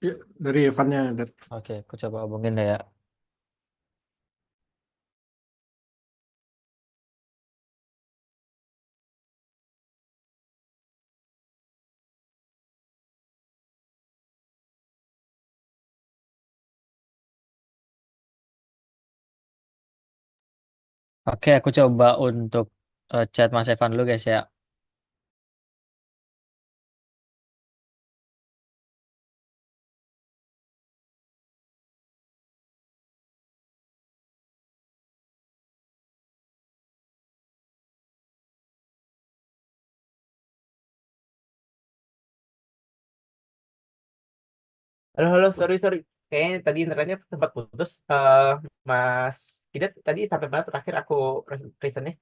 Ya, dari Evannya. Oke, aku coba hubungin deh ya. Oke, aku coba untuk chat Mas Evan dulu guys ya. Halo, halo, sorry, sorry. Kayaknya tadi internetnya sempat putus. Mas Kidet tadi sampai mana terakhir aku presentnya?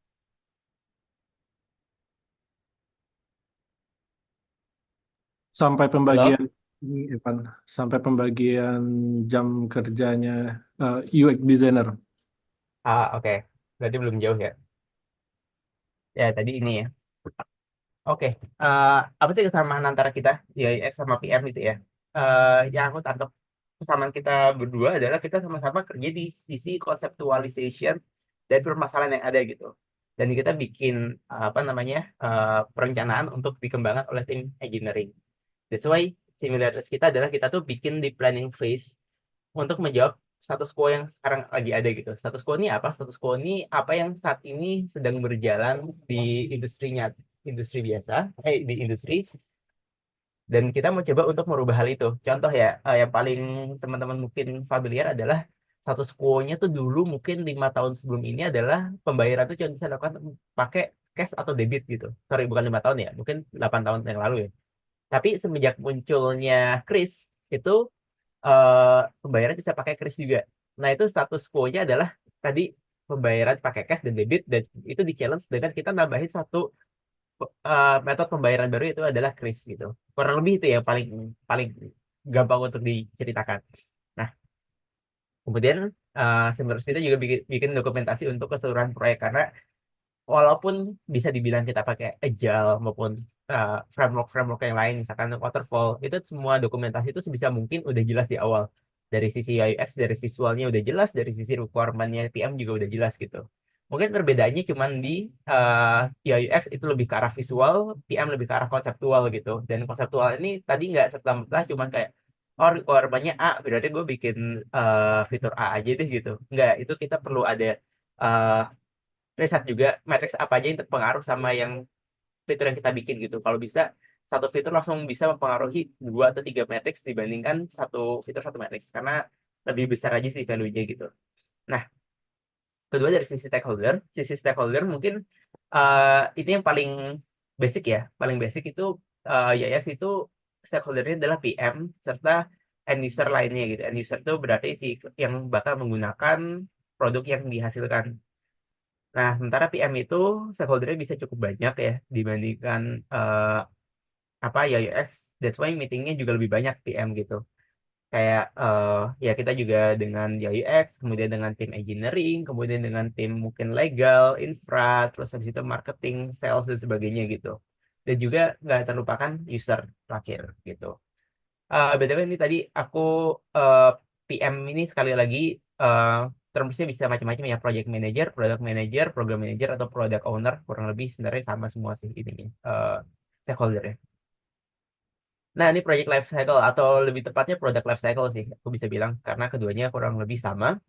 Sampai Halo? pembagian ini, Evan. Sampai pembagian jam kerjanya UX designer. Oke. Berarti belum jauh ya. Ya, tadi ini ya. Oke, apa sih kesamaan antara kita UX sama PM itu ya? Yang aku tangkap kesamaan kita berdua adalah kita sama-sama kerja di sisi conceptualization dan permasalahan yang ada gitu. Dan kita bikin apa namanya perencanaan untuk dikembangkan oleh tim engineering. That's why similarities kita adalah kita tuh bikin di planning phase untuk menjawab status quo yang sekarang lagi ada gitu. Status quo ini apa? Status quo ini apa yang saat ini sedang berjalan di industrinya, industri biasa, di industri, dan kita mau coba untuk merubah hal itu. Contoh ya, yang paling teman-teman mungkin familiar adalah status quo-nya tuh dulu mungkin 5 tahun sebelum ini adalah pembayaran tuh cuma bisa dilakukan pakai cash atau debit gitu. Sorry, bukan 5 tahun ya, mungkin 8 tahun yang lalu ya. Tapi semenjak munculnya Kris, itu pembayaran bisa pakai kris juga. Nah, itu status quo-nya adalah tadi pembayaran pakai cash dan debit, dan itu di challenge dengan kita nambahin satu metode pembayaran baru itu adalah kris gitu. Kurang lebih itu yang paling paling gampang untuk diceritakan. Nah, kemudian sebenarnya kita juga bikin dokumentasi untuk keseluruhan proyek karena walaupun bisa dibilang kita pakai Agile maupun framework-framework yang lain, misalkan waterfall, itu semua dokumentasi itu sebisa mungkin udah jelas di awal. Dari sisi UX, dari visualnya udah jelas, dari sisi requirement-nya PM juga udah jelas gitu. Mungkin perbedaannya cuman di UX itu lebih ke arah visual, PM lebih ke arah konseptual gitu. Dan konseptual ini tadi nggak serta-merta cuman kayak, oh requirement-nya A, berarti gue bikin fitur A aja deh gitu. Nggak, itu kita perlu ada eh, riset juga matriks apa aja yang terpengaruh sama yang fitur yang kita bikin gitu. Kalau bisa satu fitur langsung bisa mempengaruhi 2 atau 3 matriks dibandingkan satu matriks karena lebih besar aja sih value-nya gitu. Nah, kedua dari sisi stakeholder mungkin itu yang paling basic ya, paling basic itu YS itu stakeholdernya adalah PM serta end user lainnya gitu. End user itu berarti si yang bakal menggunakan produk yang dihasilkan. Nah, sementara PM itu stakeholdernya bisa cukup banyak ya dibandingkan eh, apa ya US. That's why meetingnya juga lebih banyak PM gitu. Kayak ya kita juga dengan ya UX, kemudian dengan tim engineering, kemudian dengan tim mungkin legal, infra, terus habis itu marketing, sales dan sebagainya gitu. Dan juga nggak terlupakan user terakhir gitu. BTW ini tadi aku eh, PM ini sekali lagi eh termsnya bisa macam-macam ya, project manager, product manager, program manager atau product owner, kurang lebih sebenarnya sama semua sih ininya stakeholder ya. Nah, ini project life cycle atau lebih tepatnya product life cycle sih, aku bisa bilang karena keduanya kurang lebih sama.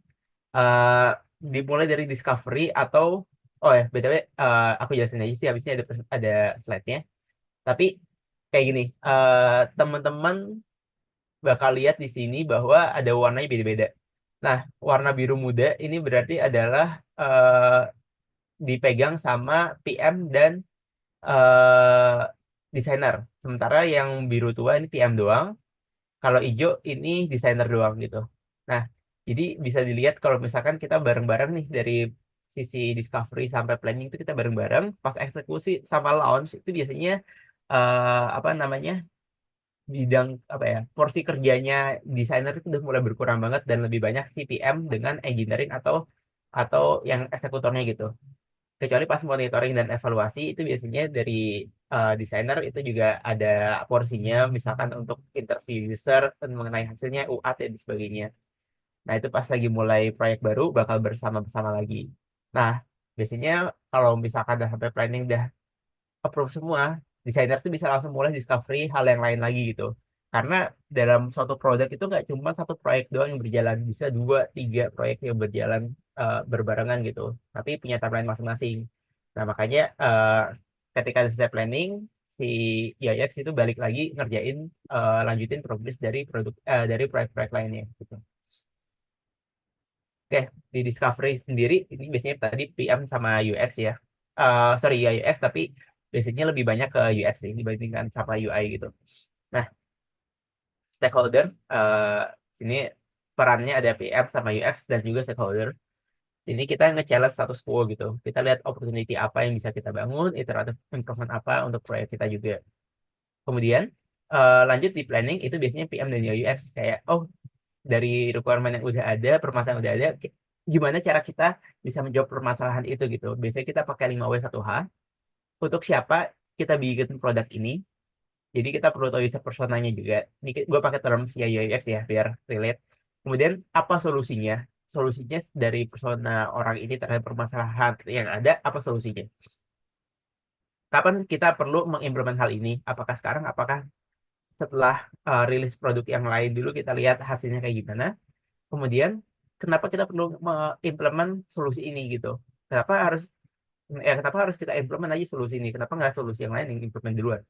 Eh Dimulai dari discovery atau oh ya, BTW aku jelasin aja sih habisnya ada slide-nya. Tapi kayak gini, teman-teman bakal lihat di sini bahwa ada warnanya beda-beda. Nah, warna biru muda ini berarti adalah dipegang sama PM dan eh desainer. Sementara yang biru tua ini PM doang. Kalau hijau ini desainer doang gitu. Nah, jadi bisa dilihat kalau misalkan kita bareng-bareng nih dari sisi discovery sampai planning itu kita bareng-bareng, pas eksekusi sama launch itu biasanya apa namanya bidang apa ya porsi kerjanya desainer itu udah mulai berkurang banget dan lebih banyak CPM dengan engineering atau yang eksekutornya gitu. Kecuali pas monitoring dan evaluasi itu biasanya dari desainer itu juga ada porsinya misalkan untuk interview user dan mengenai hasilnya UAT dan sebagainya. Nah, itu pas lagi mulai proyek baru bakal bersama-sama lagi. Nah, biasanya kalau misalkan udah sampai planning udah approve semua, desainer tuh bisa langsung mulai discovery hal yang lain lagi gitu. Karena dalam suatu produk itu nggak cuma satu proyek doang yang berjalan, bisa 2, 3 proyek yang berjalan berbarengan gitu. Tapi punya timeline masing-masing. Nah, makanya ketika selesai planning, si IAX itu balik lagi ngerjain lanjutin progres dari dari proyek-proyek lainnya gitu. Oke, di Discovery sendiri ini biasanya tadi PM sama UX ya. Sorry ya UX tapi biasanya lebih banyak ke UX sih dibandingkan sama UI gitu. Nah, stakeholder sini perannya ada PM sama UX dan juga stakeholder. Ini kita nge-challenge status quo gitu. Kita lihat opportunity apa yang bisa kita bangun, iteratif improvement apa untuk proyek kita juga. Kemudian lanjut di planning itu biasanya PM dan UX kayak oh dari requirement yang udah ada, permasalahan yang udah ada, gimana cara kita bisa menjawab permasalahan itu gitu. Biasanya kita pakai 5W1H. Untuk siapa kita bikin produk ini. Jadi kita perlu tahu user personanya juga. Ini gue pakai term UI UX ya biar relate. Kemudian apa solusinya? Solusinya dari persona orang ini terhadap permasalahan yang ada, apa solusinya? Kapan kita perlu mengimplement hal ini? Apakah sekarang? Apakah setelah rilis produk yang lain dulu kita lihat hasilnya kayak gimana? Kemudian kenapa kita perlu mengimplement solusi ini gitu? Kenapa harus kenapa harus kita implement aja solusi ini? Kenapa nggak solusi yang lain yang implement duluan?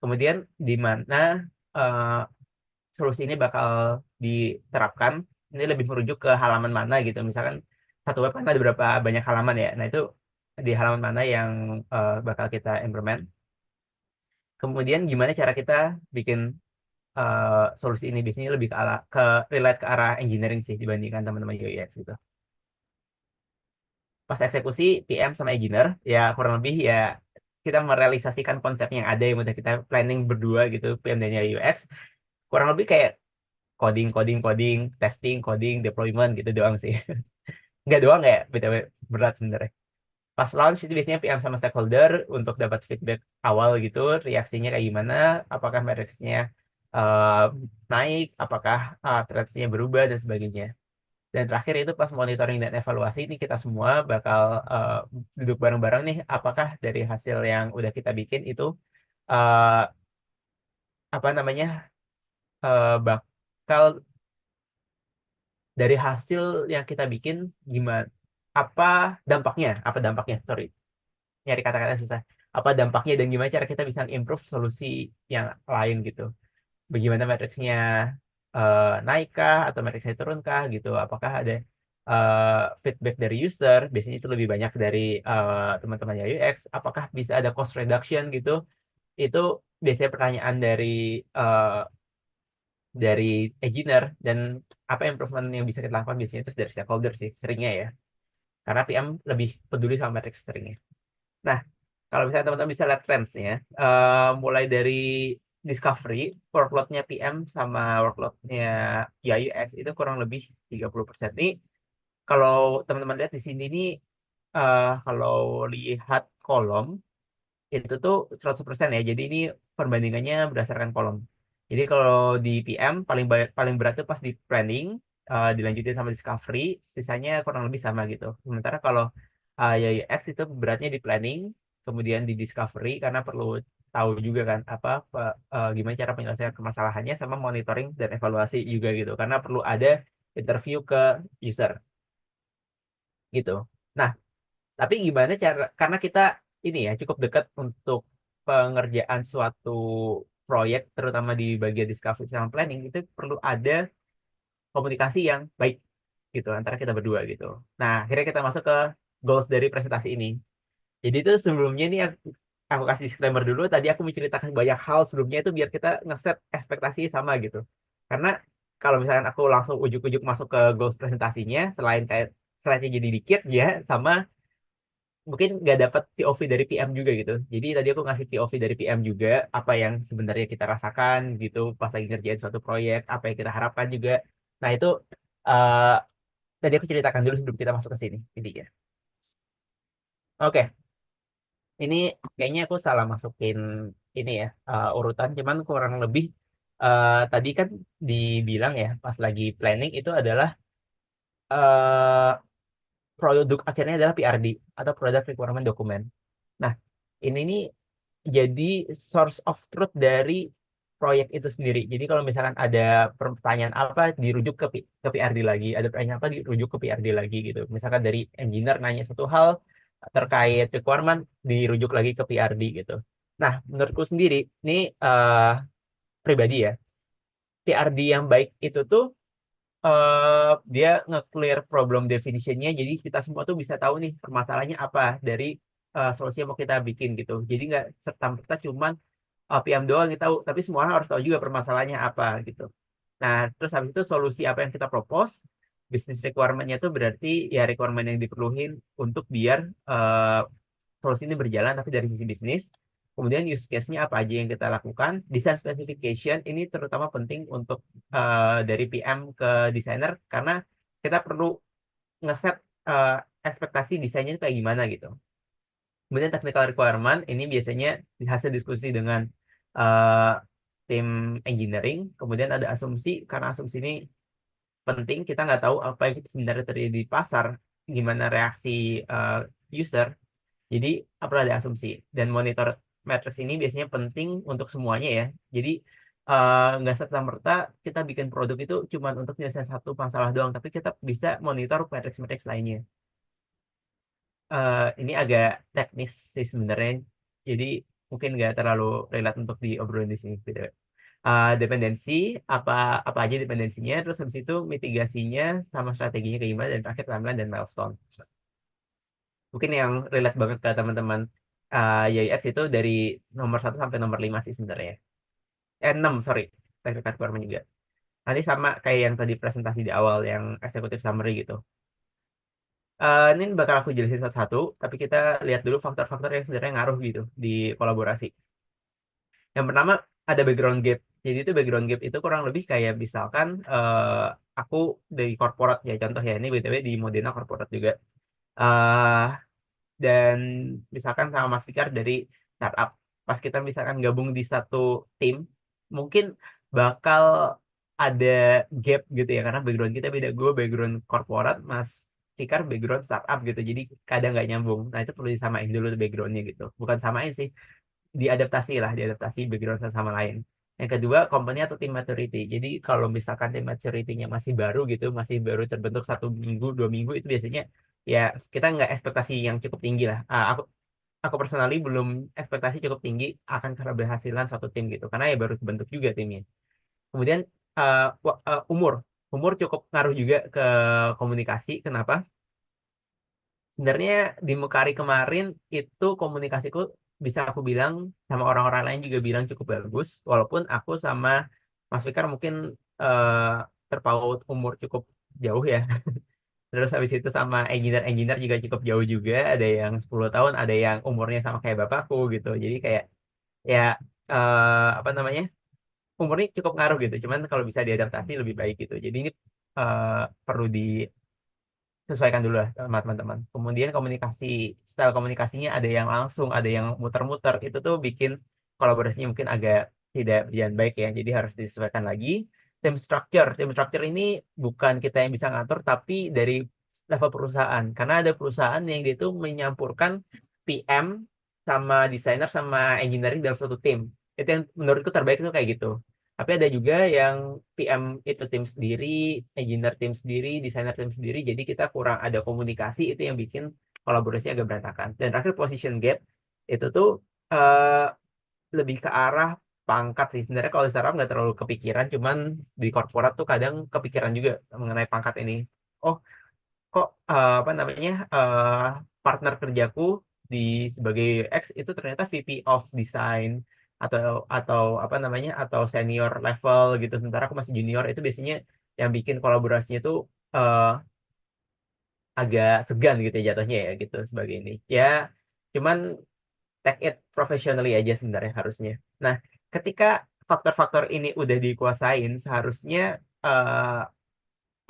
Kemudian di mana eh, solusi ini bakal diterapkan? Ini lebih merujuk ke halaman mana gitu. Misalkan satu web kan ada berapa banyak halaman ya. Nah itu di halaman mana yang bakal kita implement. Kemudian gimana cara kita bikin solusi ini biasanya lebih ke relate ke arah engineering sih dibandingkan teman-teman UX gitu. Pas eksekusi PM sama engineer ya kurang lebih ya kita merealisasikan konsep yang ada yang udah kita planning berdua gitu PM dan UX kurang lebih kayak coding coding coding testing coding deployment gitu doang sih. Nggak doang ya btw berat sebenarnya. Pas launch itu biasanya PM sama stakeholder untuk dapat feedback awal gitu reaksinya kayak gimana, apakah metricsnya eh, naik, apakah trendsnya berubah dan sebagainya. Dan terakhir itu pas monitoring dan evaluasi ini kita semua bakal duduk bareng-bareng nih apakah dari hasil yang udah kita bikin itu eh, apa namanya bakal dari hasil yang kita bikin gimana apa dampaknya sorry nyari kata-kata susah apa dampaknya dan gimana cara kita bisa improve solusi yang lain gitu. Bagaimana matriksnya naik kah atau matriksnya turun kah gitu. Apakah ada feedback dari user, biasanya itu lebih banyak dari teman-teman UX. Apakah bisa ada cost reduction gitu. Itu biasanya pertanyaan eh, dari engineer dan apa improvement yang bisa kita lakukan biasanya itu dari stakeholder sih seringnya ya. Karena PM lebih peduli sama matriks seringnya. Nah, kalau misalnya teman-teman bisa lihat trends-nya, mulai dari discovery, workload-nya PM sama workload-nya UI UX itu kurang lebih 30%. Nih, kalau teman-teman lihat di sini nih, kalau lihat kolom, itu tuh 100% ya. Jadi ini perbandingannya berdasarkan kolom. Jadi kalau di PM paling berat tuh pas di planning, dilanjutin sama discovery, sisanya kurang lebih sama gitu. Sementara kalau UX itu beratnya di planning, kemudian di discovery karena perlu tahu juga kan gimana cara penyelesaian permasalahannya sama monitoring dan evaluasi juga gitu. Karena perlu ada interview ke user gitu. Nah, tapi gimana cara, karena kita ini ya cukup dekat untuk pengerjaan suatu proyek, terutama di bagian discovery sama planning, itu perlu ada komunikasi yang baik gitu antara kita berdua gitu. Nah, akhirnya kita masuk ke goals dari presentasi ini. Jadi itu sebelumnya ini aku kasih disclaimer dulu, tadi aku menceritakan banyak hal sebelumnya itu biar kita ngeset ekspektasi sama gitu. Karena kalau misalkan aku langsung ujuk-ujuk masuk ke goals presentasinya, selain kayak slide-nya jadi dikit ya, sama mungkin nggak dapat POV dari PM juga gitu. Jadi tadi aku ngasih POV dari PM juga, apa yang sebenarnya kita rasakan gitu pas lagi ngerjain suatu proyek, apa yang kita harapkan juga. Nah itu eh tadi aku ceritakan dulu sebelum kita masuk ke sini intinya. Oke, ini kayaknya aku salah masukin ini ya urutan, cuman kurang lebih tadi kan dibilang ya pas lagi planning itu adalah eh produk akhirnya adalah PRD atau Product Requirement Document. Nah, ini nih jadi source of truth dari proyek itu sendiri. Jadi kalau misalkan ada pertanyaan apa dirujuk ke PRD lagi, ada pertanyaan apa dirujuk ke PRD lagi gitu. Misalkan dari engineer nanya satu hal terkait requirement dirujuk lagi ke PRD gitu. Nah, menurutku sendiri ini pribadi ya, PRD yang baik itu tuh dia nge-clear problem definition-nya jadi kita semua tuh bisa tahu nih permasalahannya apa dari solusi yang mau kita bikin gitu. Jadi nggak serta-merta cuman PM doang kita tahu, tapi semua orang harus tahu juga permasalahannya apa gitu. Nah, terus habis itu solusi apa yang kita propose, business requirement-nya itu berarti ya requirement yang diperluin untuk biar solusi ini berjalan, tapi dari sisi bisnis. Kemudian use case-nya apa aja yang kita lakukan. Design specification ini terutama penting untuk dari PM ke desainer karena kita perlu ngeset eh, ekspektasi desainnya itu kayak gimana gitu. Kemudian technical requirement ini biasanya hasil diskusi dengan eh, tim engineering. Kemudian ada asumsi karena asumsi ini penting. Kita nggak tahu apa yang sebenarnya terjadi di pasar, gimana reaksi eh, user. Jadi apa ada asumsi dan monitor matriks ini biasanya penting untuk semuanya ya. Jadi nggak serta-merta kita bikin produk itu cuma untuk menyelesaikan satu masalah doang, tapi kita bisa monitor matriks-matriks lainnya. Ini agak teknis sih sebenarnya. Jadi mungkin nggak terlalu relate untuk diobrolin di sini. Gitu. Dependensi apa apa aja dependensinya, terus habis itu mitigasinya sama strateginya kayak gimana dan terakhir timeline dan milestone. Mungkin yang relate banget ke teman-teman UX itu dari nomor 1 sampai nomor 5 sih sebenarnya. 6, sorry. Technical requirement juga. Nanti sama kayak yang tadi presentasi di awal, yang executive summary gitu. Ini bakal aku jelasin satu-satu, tapi kita lihat dulu faktor-faktor yang sebenarnya ngaruh gitu di kolaborasi. Yang pertama, ada background gap. Jadi itu background gap itu kurang lebih kayak misalkan aku dari korporat ya, contoh ya, ini BTW di Modena korporat juga. eh dan misalkan sama Mas Fikar dari startup. Pas kita misalkan gabung di satu tim, mungkin bakal ada gap gitu ya, karena background kita beda. Gue background korporat, Mas Fikar background startup gitu. Jadi kadang nggak nyambung. Nah itu perlu disamain dulu tuh backgroundnya gitu. Bukan samain sih, diadaptasi lah, diadaptasi background satu sama lain. Yang kedua, company atau team maturity. Jadi kalau misalkan team maturity-nya masih baru gitu, masih baru terbentuk 1 minggu, 2 minggu, itu biasanya ya kita nggak ekspektasi yang cukup tinggi lah. aku personally belum ekspektasi cukup tinggi akan keberhasilan suatu tim gitu, karena ya baru bentuk juga timnya. Kemudian umur, umur cukup ngaruh juga ke komunikasi. Kenapa? Sebenarnya di Mekari kemarin itu komunikasiku bisa aku bilang sama orang-orang lain juga bilang cukup bagus, walaupun aku sama Mas Fikar mungkin eh, terpaut umur cukup jauh ya. Terus habis itu sama engineer-engineer juga cukup jauh juga, ada yang 10 tahun, ada yang umurnya sama kayak bapakku gitu. Jadi kayak ya apa namanya? Umurnya cukup ngaruh gitu. Cuman kalau bisa diadaptasi lebih baik gitu. Jadi ini perlu sesuaikan dulu lah sama teman-teman. Kemudian komunikasi, style komunikasinya ada yang langsung, ada yang muter-muter. Itu tuh bikin kolaborasinya mungkin agak tidak berjalan baik ya. Jadi harus disesuaikan lagi. Tim structure ini bukan kita yang bisa ngatur, tapi dari level perusahaan. Karena ada perusahaan yang dia tuh menyampurkan PM sama desainer sama engineering dalam satu tim. Itu yang menurutku terbaik tuh kayak gitu. Tapi ada juga yang PM itu tim sendiri, engineer tim sendiri, desainer tim sendiri. Jadi kita kurang ada komunikasi, itu yang bikin kolaborasi agak berantakan. Dan terakhir position gap itu tuh eh, lebih ke arah pangkat sih. Sebenarnya kalau di startup nggak terlalu kepikiran, cuman di korporat tuh kadang kepikiran juga mengenai pangkat ini. Oh, kok apa namanya partner kerjaku di sebagai X itu ternyata VP of Design atau apa namanya atau senior level gitu, sementara aku masih junior. Itu biasanya yang bikin kolaborasinya tuh eh, agak segan gitu ya jatuhnya ya gitu sebagai ini ya. Cuman take it professionally aja sebenarnya harusnya. Nah, ketika faktor-faktor ini udah dikuasain, seharusnya eh,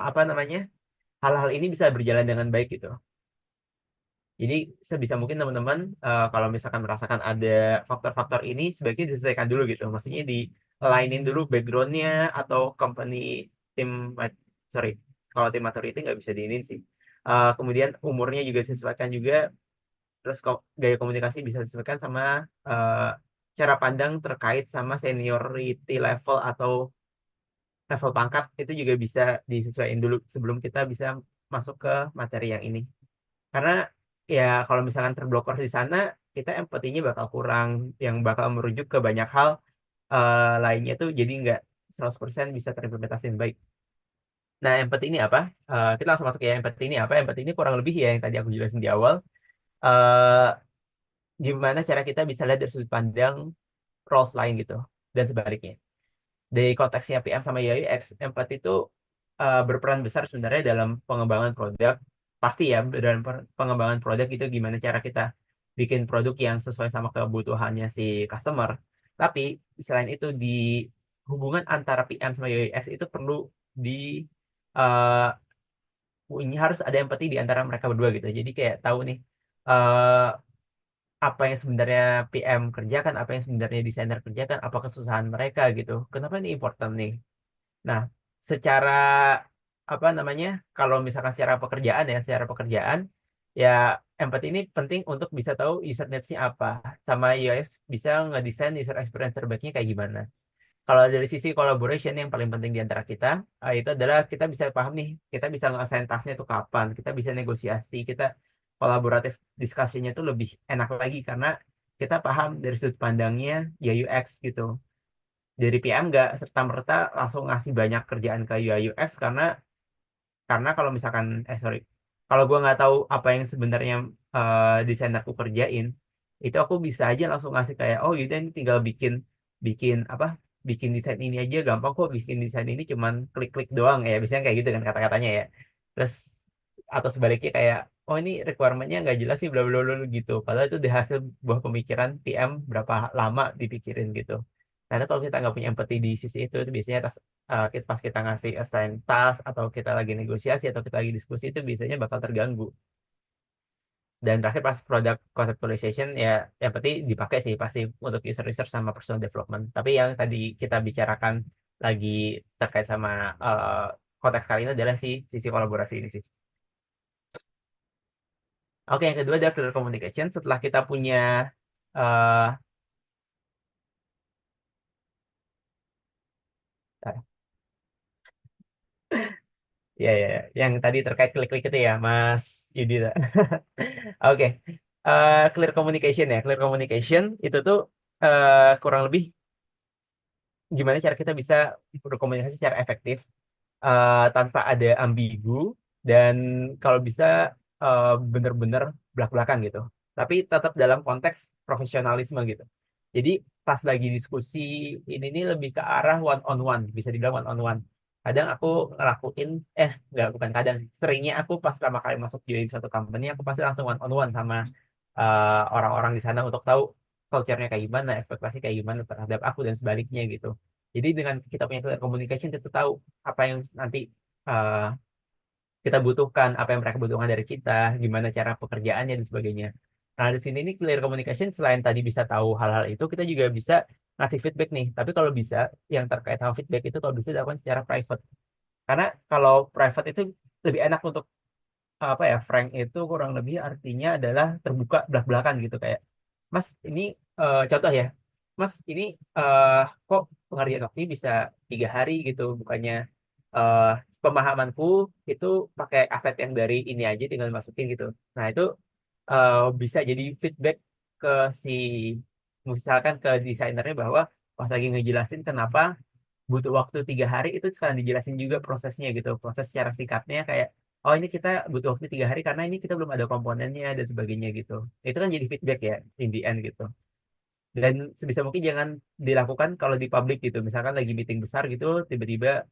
apa namanya hal-hal ini bisa berjalan dengan baik gitu. Jadi sebisa mungkin teman-teman kalau misalkan merasakan ada faktor-faktor ini sebaiknya diselesaikan dulu gitu. Maksudnya di lainin dulu backgroundnya atau company tim sorry kalau tim maturity nggak bisa diinin sih. Kemudian umurnya juga disesuaikan juga. Terus kok gaya komunikasi bisa disesuaikan sama eh, cara pandang terkait sama seniority level atau level pangkat itu juga bisa disesuaikan dulu sebelum kita bisa masuk ke materi yang ini. Karena ya kalau misalkan terblokir di sana, kita empatinya bakal kurang, yang bakal merujuk ke banyak hal lainnya tuh jadi nggak 100% bisa terimplementasi dengan baik. Nah, empati ini apa? Kita langsung masuk ya, empati ini apa? Empati ini kurang lebih ya yang tadi aku jelasin di awal. eh Gimana cara kita bisa lihat dari sudut pandang roles lain gitu, dan sebaliknya. Dari konteksnya PM sama UX, empati itu berperan besar sebenarnya dalam pengembangan produk. Pasti ya, dalam pengembangan produk itu gimana cara kita bikin produk yang sesuai sama kebutuhannya si customer. Tapi selain itu di hubungan antara PM sama UX itu perlu di eh, punya harus ada empati di antara mereka berdua gitu. Jadi kayak tahu nih eh, apa yang sebenarnya PM kerjakan, apa yang sebenarnya desainer kerjakan, apa kesusahan mereka gitu. Kenapa ini important nih? Nah, secara apa namanya? Kalau misalkan secara pekerjaan, ya empathy ini penting untuk bisa tahu user needs-nya apa, sama UX bisa ngedesain user experience terbaiknya kayak gimana. Kalau dari sisi collaboration yang paling penting di antara kita, itu adalah kita bisa paham nih, kita bisa nge-assign task-nya tuh kapan, kita bisa negosiasi, kita kolaboratif discussion-nya tuh lebih enak lagi karena kita paham dari sudut pandangnya ya UX gitu. Dari PM nggak serta-merta langsung ngasih banyak kerjaan ke UI UX karena kalau misalkan sorry, kalau gue nggak tahu apa yang sebenarnya desainerku kerjain, itu aku bisa aja langsung ngasih kayak oh yaudah ini tinggal bikin bikin apa bikin desain ini aja gampang kok, bikin desain ini cuman klik-klik doang ya, biasanya kayak gitu kan kata-katanya ya. Terus atau sebaliknya kayak oh ini requirement-nya nggak jelas nih bla bla bla bla gitu, padahal itu di hasil buah pemikiran PM berapa lama dipikirin gitu. Nah, itu kalau kita nggak punya empati di sisi itu biasanya pas kita ngasih assign task atau kita lagi negosiasi atau kita lagi diskusi itu biasanya bakal terganggu. Dan terakhir pas product conceptualization ya yang penting dipakai sih pasti untuk user research sama personal development. Tapi yang tadi kita bicarakan lagi terkait sama konteks kali ini adalah sisi kolaborasi ini sih. Oke, yang kedua adalah clear communication. Setelah kita punya eh bentar. Ya, ya, ya. Yang tadi terkait klik-klik itu ya, Mas Yudi. Oke. Clear communication ya. Clear communication itu tuh kurang lebih gimana cara kita bisa berkomunikasi secara efektif tanpa ada ambigu dan kalau bisa bener-bener belak-belakan gitu. Tapi tetap dalam konteks profesionalisme gitu. Jadi pas lagi diskusi ini nih lebih ke arah one on one, bisa dibilang one on one. Kadang aku ngelakuin, nggak bukan kadang, seringnya aku pas pertama kali masuk di suatu company, aku pasti langsung one on one sama orang-orang di sana untuk tahu culture-nya kayak gimana, ekspektasi kayak gimana terhadap aku dan sebaliknya gitu. Jadi dengan kita punya clear communication, kita tahu apa yang nanti uh, kita butuhkan, apa yang mereka butuhkan dari kita, gimana cara pekerjaannya dan sebagainya. Nah, di sini nih clear communication selain tadi bisa tahu hal-hal itu, kita juga bisa ngasih feedback nih. Tapi kalau bisa, yang terkait sama feedback itu kalau bisa dilakukan secara private. Karena kalau private itu lebih enak untuk apa ya, frank itu kurang lebih artinya adalah terbuka belak-belakan gitu kayak, Mas ini contoh ya, Mas ini eh, kok pengerjaan waktu ini bisa 3 hari gitu, bukannya eh, pemahamanku itu pakai aset yang dari ini aja tinggal masukin gitu. Nah itu bisa jadi feedback ke si misalkan ke desainernya bahwa pas lagi ngejelasin kenapa butuh waktu 3 hari itu sekalian dijelasin juga prosesnya gitu, proses secara singkatnya kayak oh ini kita butuh waktu 3 hari karena ini kita belum ada komponennya dan sebagainya gitu. Itu kan jadi feedback ya in the end gitu. Dan sebisa mungkin jangan dilakukan kalau di publik gitu, misalkan lagi meeting besar gitu tiba-tiba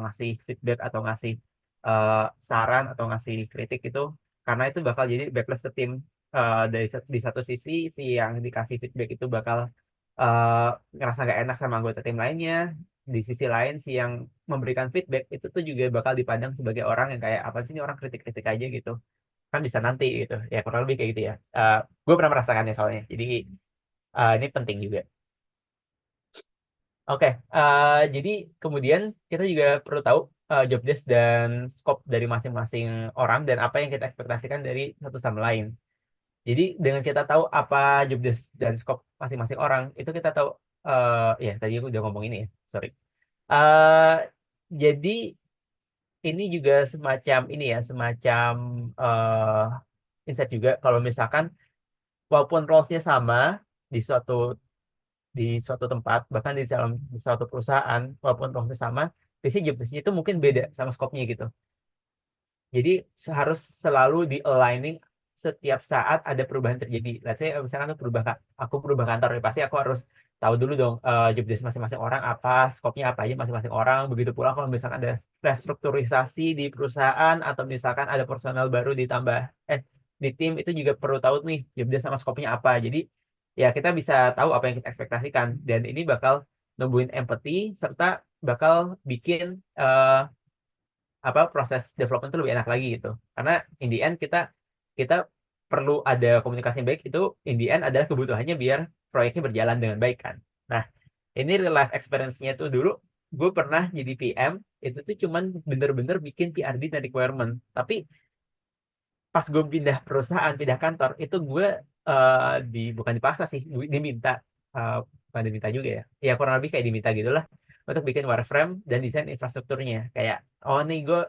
ngasih feedback atau ngasih eh, saran atau ngasih kritik itu, karena itu bakal jadi backlash ke tim. Di satu sisi si yang dikasih feedback itu bakal eh, ngerasa nggak enak sama anggota tim lainnya, di sisi lain si yang memberikan feedback itu tuh juga bakal dipandang sebagai orang yang kayak apa sih ini orang kritik-kritik aja gitu, kan bisa nanti gitu ya kurang lebih kayak gitu ya. Gue pernah merasakannya soalnya, jadi ini penting juga. Oke, jadi kemudian kita juga perlu tahu job desk dan scope dari masing-masing orang dan apa yang kita ekspektasikan dari satu sama lain. Jadi dengan kita tahu apa job desk dan scope masing-masing orang, itu kita tahu, ya tadi aku udah ngomong ini ya, sorry. eh jadi ini juga semacam ini ya, semacam insight juga kalau misalkan walaupun roles-nya sama di suatu tempat, bahkan di suatu perusahaan, walaupun roles sama, biasanya job desk-nya itu mungkin beda sama scope-nya gitu. Jadi harus selalu di aligning setiap saat ada perubahan terjadi. Let's say misalkan aku berubah kantor, ya pasti aku harus tahu dulu dong job desk masing-masing orang apa, scope-nya apa aja masing-masing orang. Begitu pula kalau misalkan ada restrukturisasi di perusahaan atau misalkan ada personal baru ditambah eh di tim, itu juga perlu tahu nih job desk sama scope-nya apa. Jadi ya kita bisa tahu apa yang kita ekspektasikan dan ini bakal numbuhin empathy serta bakal bikin apa proses development itu lebih enak lagi gitu. Karena in the end kita perlu ada komunikasi yang baik, itu in the end adalah kebutuhannya biar proyeknya berjalan dengan baik kan. Nah, ini real life experience-nya tuh dulu gue pernah jadi PM, itu tuh cuman bener-bener bikin PRD dan requirement. Tapi pas gue pindah perusahaan, pindah kantor, itu gue bukan dipaksa sih, diminta, eh, bukan diminta juga ya. Ya kurang lebih kayak diminta gitulah untuk bikin wireframe dan desain infrastrukturnya. Kayak, oh nih gue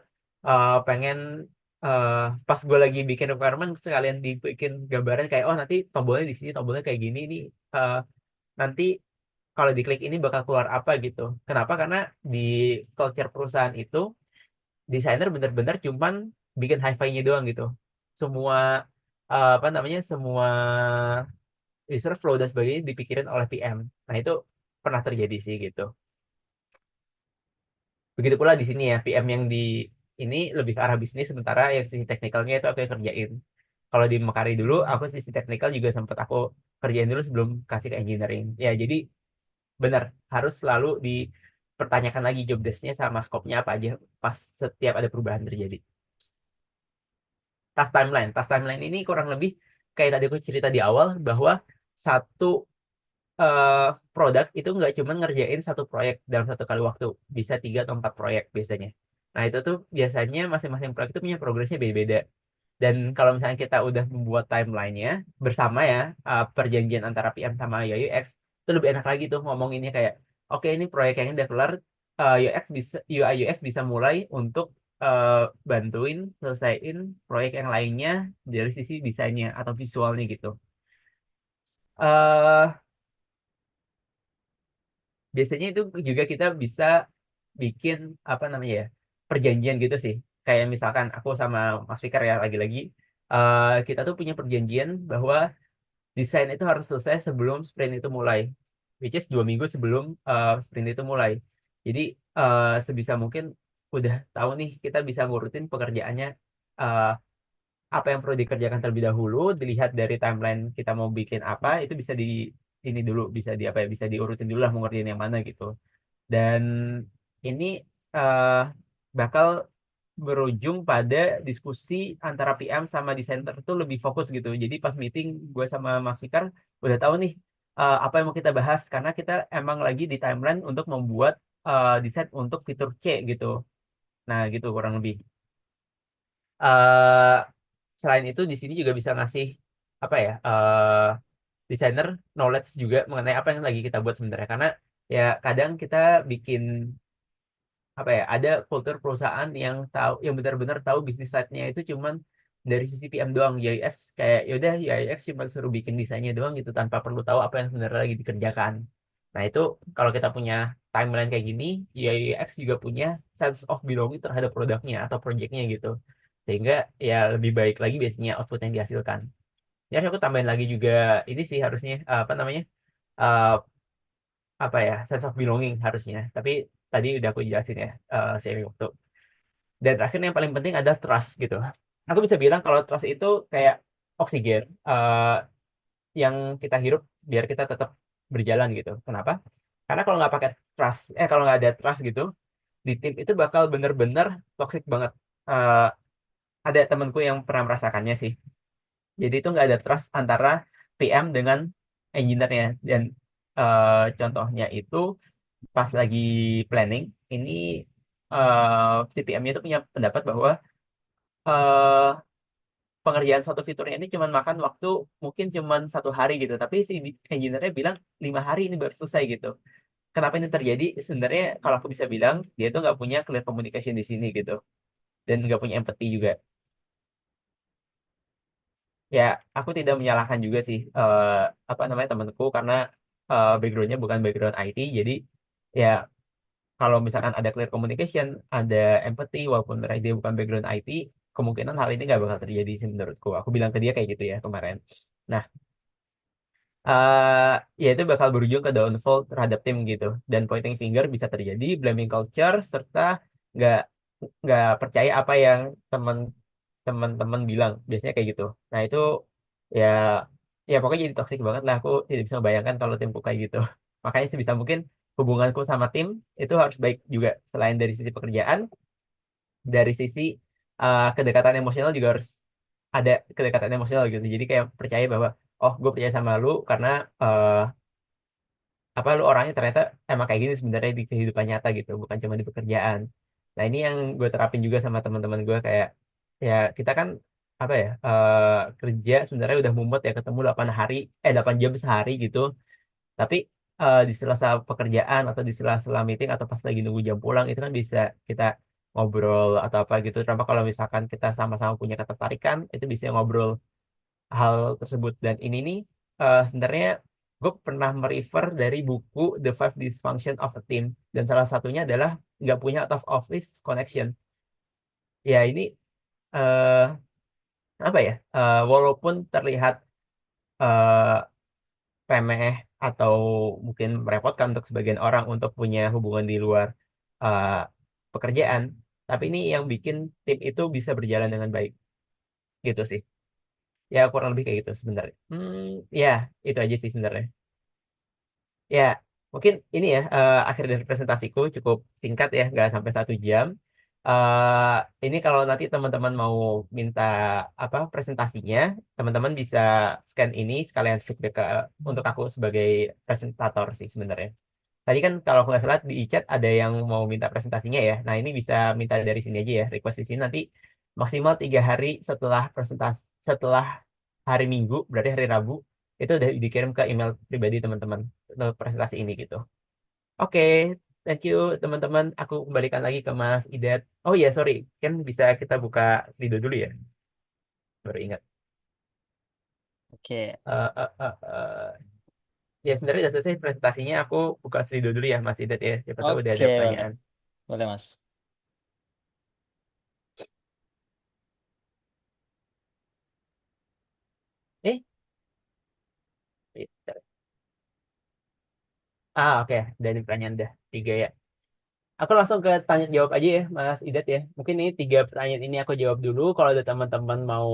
pengen eh, pas gue lagi bikin requirement sekalian dibikin gambaran kayak oh nanti tombolnya di sini, tombolnya kayak gini nih, nanti kalau diklik ini bakal keluar apa gitu. Kenapa? Karena di culture perusahaan itu desainer bener-bener cuman bikin hi-fi-nya doang gitu. Semua apa namanya, semua user flow dan sebagainya dipikirin oleh PM. Nah itu pernah terjadi sih gitu. Begitu pula di sini ya, PM yang di ini lebih ke arah bisnis, sementara yang sisi teknikalnya itu aku yang kerjain. Kalau di Mekari dulu, aku sisi teknikal juga sempat aku kerjain dulu sebelum kasih ke engineering. Ya jadi benar, harus selalu dipertanyakan lagi job desk-nya sama scope-nya apa aja pas setiap ada perubahan terjadi. Tas timeline ini kurang lebih kayak tadi aku cerita di awal bahwa satu eh, produk itu nggak cuma ngerjain satu proyek dalam satu kali waktu, bisa 3 atau 4 proyek biasanya. Nah itu tuh biasanya masing-masing proyek itu punya progresnya beda-beda. Dan kalau misalnya kita udah membuat timelinenya bersama ya, perjanjian antara PM sama UI UX, itu lebih enak lagi tuh ngomonginnya kayak, oke ini proyek yang udah kelar, UX bisa UI UX bisa mulai untuk bantuin selesaiin proyek yang lainnya dari sisi desainnya atau visualnya gitu. eh Biasanya itu juga kita bisa bikin apa namanya ya, perjanjian gitu sih. Kayak misalkan aku sama Mas Fikar ya, lagi-lagi kita tuh punya perjanjian bahwa desain itu harus selesai sebelum sprint itu mulai, which is 2 minggu sebelum sprint itu mulai. Jadi sebisa mungkin udah tahu nih kita bisa ngurutin pekerjaannya, eh, apa yang perlu dikerjakan terlebih dahulu, dilihat dari timeline kita mau bikin apa, itu bisa di ini dulu, bisa di apa ya, bisa diurutin dulu lah mau ngerjain yang mana gitu. Dan ini eh, bakal berujung pada diskusi antara PM sama desainer itu lebih fokus gitu. Jadi pas meeting gue sama Mas Fikar udah tahu nih apa yang mau kita bahas, karena kita emang lagi di timeline untuk membuat desain untuk fitur C gitu. Nah gitu kurang lebih. eh Selain itu di sini juga bisa ngasih apa ya, desainer knowledge juga mengenai apa yang lagi kita buat sebenarnya, karena ya kadang kita bikin apa ya, ada kultur perusahaan yang tahu, yang benar-benar tahu bisnis side-nya itu cuman dari sisi PM doang. UX kayak yaudah, UX cuma suruh bikin desainnya doang gitu tanpa perlu tahu apa yang sebenarnya lagi dikerjakan. Nah itu kalau kita punya timeline kayak gini, UX juga punya sense of belonging terhadap produknya atau projectnya gitu, sehingga ya lebih baik lagi biasanya output yang dihasilkan. Ya aku tambahin lagi juga ini sih harusnya apa namanya, eh, apa ya, sense of belonging harusnya, tapi tadi udah aku jelasin ya seiring waktu. Dan terakhir yang paling penting adalah trust gitu. Aku bisa bilang kalau trust itu kayak oksigen yang kita hirup biar kita tetap berjalan gitu. Kenapa? Karena kalau nggak pakai trust, kalau nggak ada trust gitu di tim itu bakal bener-bener toxic banget. Eh, ada temanku yang pernah merasakannya sih. Jadi itu nggak ada trust antara PM dengan engineer-nya. Dan contohnya itu pas lagi planning ini, si PM-nya itu punya pendapat bahwa eh pengerjaan suatu fiturnya ini cuma makan waktu mungkin cuma 1 hari gitu, tapi si engineer-nya bilang 5 hari ini baru selesai gitu. Kenapa ini terjadi? Sebenarnya kalau aku bisa bilang dia tuh nggak punya clear communication di sini gitu, dan nggak punya empathy juga. Ya aku tidak menyalahkan juga sih apa namanya temanku, karena backgroundnya bukan background IT. Jadi ya kalau misalkan ada clear communication, ada empathy, walaupun mereka dia bukan background IT, kemungkinan hal ini nggak bakal terjadi sih menurutku. Aku bilang ke dia kayak gitu ya kemarin. Nah, ya itu bakal berujung ke downfall terhadap tim gitu. Dan pointing finger bisa terjadi, blaming culture, serta nggak nggak percaya apa yang teman-teman bilang. Biasanya kayak gitu. Nah itu ya, ya pokoknya jadi toksik banget lah. Aku tidak bisa membayangkan kalau timku kayak gitu. Makanya sebisa mungkin hubunganku sama tim itu harus baik juga. Selain dari sisi pekerjaan, dari sisi kedekatan emosional juga harus ada kedekatan emosional gitu. Jadi kayak percaya bahwa oh gue percaya sama lu karena eh, apa, lu orangnya ternyata emang kayak gini sebenarnya di kehidupan nyata gitu, bukan cuma di pekerjaan. Nah ini yang gue terapin juga sama teman-teman gue, kayak ya kita kan apa ya, kerja sebenarnya udah mumet ya, ketemu 8 hari 8 jam sehari gitu, tapi di sela-sela pekerjaan atau di sela-sela meeting atau pas lagi nunggu jam pulang itu kan bisa kita ngobrol atau apa gitu. Terutama kalau misalkan kita sama-sama punya ketertarikan, itu bisa ngobrol hal tersebut. Dan ini nih sebenarnya gue pernah merefer dari buku The Five Dysfunction of a Team, dan salah satunya adalah nggak punya out of office connection. Ya ini eh, apa ya, walaupun terlihat eh, remeh atau mungkin merepotkan untuk sebagian orang untuk punya hubungan di luar eh, pekerjaan, tapi ini yang bikin tim itu bisa berjalan dengan baik gitu sih. Ya kurang lebih kayak gitu sebenarnya. Ya itu aja sih sebenarnya. Ya, mungkin ini ya akhir dari presentasiku, cukup singkat ya, nggak sampai 1 jam. Ini kalau nanti teman-teman mau minta apa presentasinya, teman-teman bisa scan ini sekalian feedback untuk aku sebagai presentator sih sebenarnya. Tadi kan kalau aku nggak salah di chat ada yang mau minta presentasinya ya. Nah ini bisa minta dari sini aja ya, request di sini nanti maksimal 3 hari setelah presentasi, setelah hari Minggu, berarti hari Rabu, itu udah dikirim ke email pribadi teman-teman untuk presentasi ini gitu. Oke, thank you teman-teman. Aku kembalikan lagi ke Mas Idet. Oh iya, sorry. Kan bisa kita buka Slido dulu ya. Baru ingat. Oke, Eh, eh, eh, Ya sebenarnya udah selesai presentasinya. Aku buka Slido dulu ya Mas Idet ya. Siapa tahu udah oke, ada boleh, pertanyaan. boleh Mas. Eh, bentar. Oke. Dan pertanyaan udah 3 ya. Aku langsung ke tanya jawab aja ya, Mas Idet ya. Mungkin ini 3 pertanyaan ini aku jawab dulu. Kalau ada teman-teman mau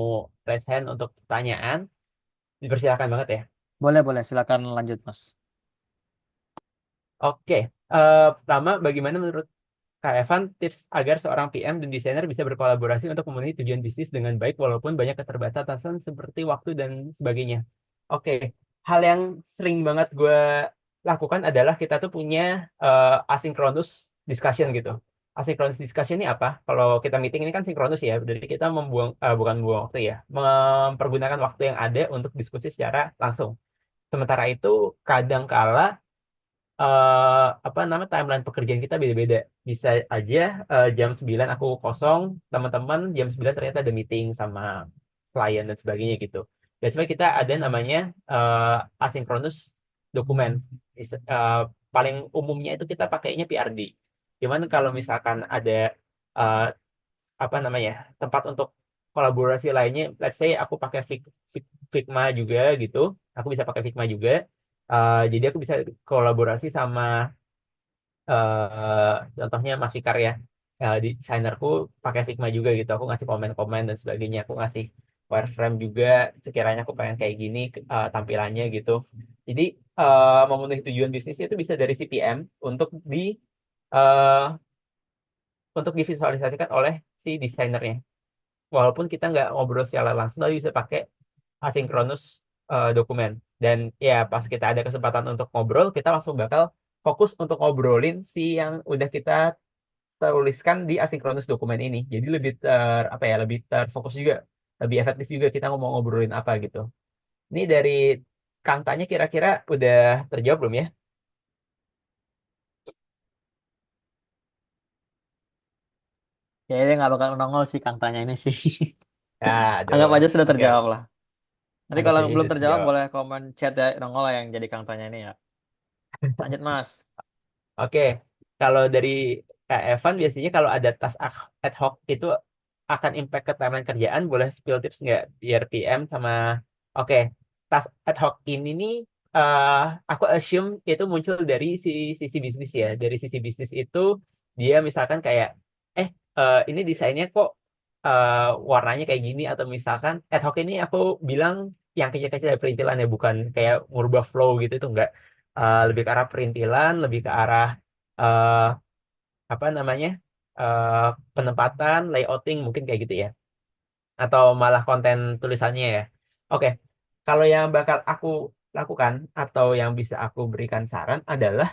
raise hand untuk pertanyaan, dipersilakan banget ya. Boleh, boleh. Silakan lanjut, Mas. Oke, pertama bagaimana menurut Kak Evan tips agar seorang PM dan desainer bisa berkolaborasi untuk memenuhi tujuan bisnis dengan baik walaupun banyak keterbatasan seperti waktu dan sebagainya. Oke, hal yang sering banget gue lakukan adalah kita tuh punya asynchronous discussion gitu. Asynchronous discussion ini apa? Kalau kita meeting ini kan sinkronus ya, jadi kita bukan membuang waktu ya, mempergunakan waktu yang ada untuk diskusi secara langsung. Sementara itu kadang kala apa nama timeline pekerjaan kita beda-beda. Bisa aja jam 9 aku kosong, teman-teman jam 9 ternyata ada meeting sama klien dan sebagainya gitu. Dan sebenarnya kita ada namanya asynchronous dokumen. Paling umumnya itu kita pakainya PRD. Cuman kalau misalkan ada eh, apa namanya tempat untuk kolaborasi lainnya, let's say aku pakai Figma juga gitu, aku bisa pakai Figma juga. Jadi aku bisa kolaborasi sama contohnya Mas Fikar ya, di desainerku pakai Figma juga gitu. Aku ngasih komen-komen dan sebagainya. Aku ngasih wireframe juga. Sekiranya aku pengen kayak gini tampilannya gitu. Jadi memenuhi tujuan bisnis itu bisa dari CPM untuk eh, untuk divisualisasikan oleh si desainernya. Walaupun kita nggak ngobrol secara langsung, tapi bisa pakai asynchronous dokumen. Dan ya pas kita ada kesempatan untuk ngobrol, kita langsung bakal fokus untuk ngobrolin si yang udah kita tuliskan di asynchronous dokumen ini. Jadi lebih apa ya, lebih terfokus juga, lebih efektif juga kita ngomong ngobrolin apa gitu. Ini dari Kang Tanya kira-kira udah terjawab belum ya? Kayaknya nggak bakal nongol sih Kang tanya ini sih. Aduh. Anggap aja sudah Oke, terjawab oke. lah. Nanti Anggap kalau aja belum sudah terjawab, terjawab. boleh komen chat ya nongol lah yang jadi Kang tanya ini ya. Lanjut, Mas. Oke, kalau dari Kak Evan biasanya kalau ada tas ad hoc itu akan impact ke timeline kerjaan, boleh spill tips nggak biar PM sama oke, tas ad hoc ini nih eh aku assume itu muncul dari sisi bisnis ya. Dari sisi bisnis itu dia misalkan kayak eh ini desainnya kok eh, warnanya kayak gini atau misalkan ad hoc ini aku bilang yang kecil-kecil dari perintilan ya bukan kayak ngubah flow gitu itu enggak. Lebih ke arah perintilan, lebih ke arah eh, apa namanya eh, penempatan, layouting mungkin kayak gitu ya, atau malah konten tulisannya ya. Oke, kalau yang bakal aku lakukan atau yang bisa aku berikan saran adalah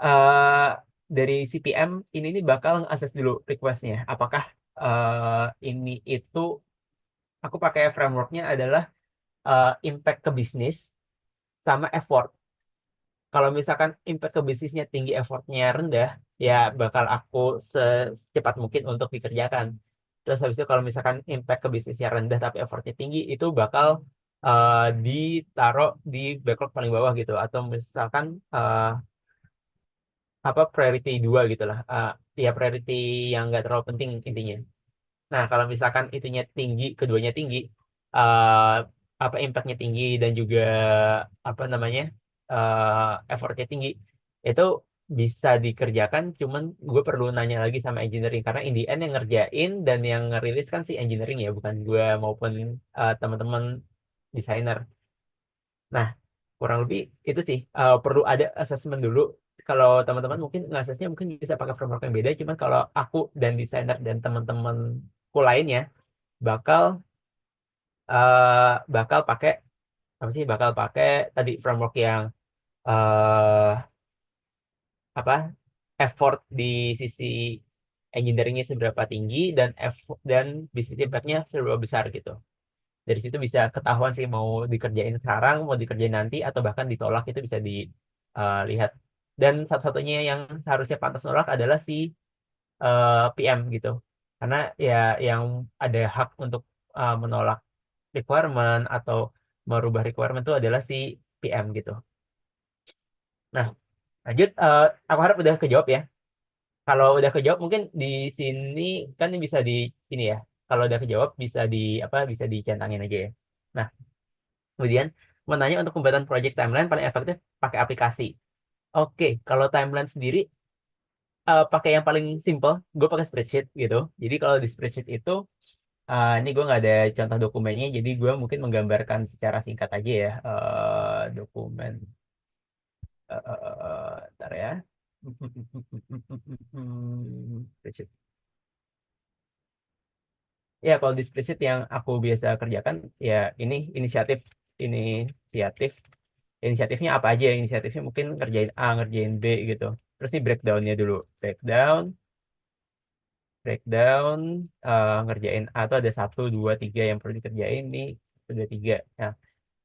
eh, dari CPM ini nih bakal akses dulu requestnya. Apakah ini itu aku pakai frameworknya adalah impact ke bisnis sama effort. Kalau misalkan impact ke bisnisnya tinggi, effortnya rendah, ya bakal aku secepat mungkin untuk dikerjakan. Terus habis itu kalau misalkan impact ke bisnisnya rendah tapi effortnya tinggi, itu bakal ditaruh di backlog paling bawah gitu. Atau misalkan apa priority 2 gitu lah. Ya priority yang nggak terlalu penting intinya. Nah, kalau misalkan itunya tinggi, keduanya tinggi, eh apa impactnya tinggi dan juga apa namanya effortnya tinggi, itu bisa dikerjakan. Cuman gue perlu nanya lagi sama engineering karena in the end yang ngerjain dan yang ngerilis kan si engineering ya, bukan gue maupun teman-teman desainer. Nah, kurang lebih itu sih perlu ada assessment dulu. Kalau teman-teman mungkin ngasesnya mungkin bisa pakai framework yang beda, cuman kalau aku dan desainer dan teman-temanku lainnya bakal bakal pakai apa sih? Bakal pakai tadi framework yang eh apa? Effort di sisi engineeringnya seberapa tinggi dan dan bisnis impact-nya seberapa besar gitu. Dari situ bisa ketahuan sih mau dikerjain sekarang, mau dikerjain nanti, atau bahkan ditolak itu bisa dilihat dan satu-satunya yang seharusnya pantas nolak adalah si PM gitu. Karena ya yang ada hak untuk menolak requirement atau merubah requirement itu adalah si PM gitu. Nah, lanjut, aku harap udah kejawab ya. Kalau udah kejawab mungkin di sini kan bisa di ini ya. Kalau udah kejawab bisa di apa? Bisa dicentangin aja ya. Nah, kemudian mau nanya untuk pembuatan project timeline paling efektif pakai aplikasi. Oke, kalau timeline sendiri pakai yang paling simple, gue pakai spreadsheet gitu. Jadi kalau di spreadsheet itu ini gue nggak ada contoh dokumennya, jadi gue mungkin menggambarkan secara singkat aja ya. Dokumen, ntar ya. Spreadsheet. Ya, kalau di spreadsheet yang aku biasa kerjakan, ya ini inisiatif, inisiatif, inisiatifnya apa aja? Inisiatifnya mungkin ngerjain A, ngerjain B gitu. Terus ini breakdownnya dulu, breakdown, breakdown, ngerjain A tuh ada satu, dua, tiga yang perlu dikerjain nih, ada tiga.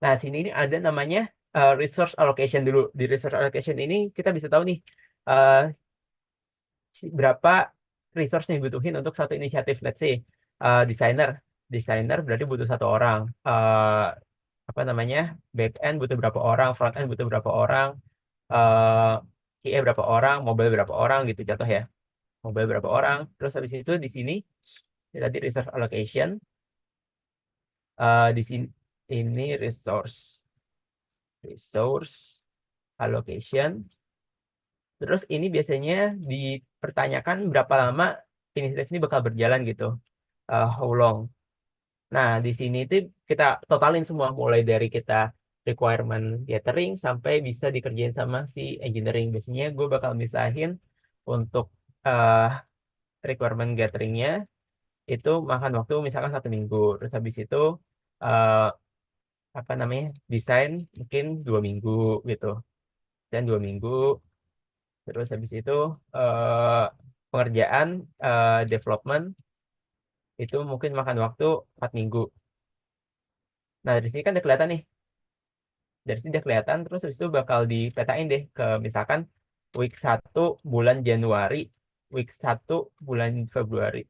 Nah, sini ini ada namanya resource allocation dulu. Di resource allocation ini kita bisa tahu nih eh, berapa resource yang dibutuhin untuk satu inisiatif. Let's say desainer, desainer berarti butuh satu orang. Apa namanya? Back end butuh berapa orang, front end butuh berapa orang, eh QA berapa orang, mobile berapa orang gitu contoh ya. Mobile berapa orang. Terus habis itu di sini ya tadi resource allocation, di sini ini resource allocation. Terus ini biasanya dipertanyakan berapa lama inisiatif ini bakal berjalan gitu. How long. Nah, di sini itu kita totalin semua mulai dari kita requirement gathering sampai bisa dikerjain sama si engineering. Biasanya gue bakal misahin untuk uh, requirement gatheringnya itu makan waktu misalkan 1 minggu. Terus habis itu uh, apa namanya desain mungkin 2 minggu gitu. Dan 2 minggu. Terus habis itu eh, pengerjaan development itu mungkin makan waktu 4 minggu. Nah, dari sini kan udah kelihatan nih. Dari sini udah kelihatan, terus habis itu bakal dipetain deh ke misalkan week 1 bulan Januari, week 1 bulan Februari,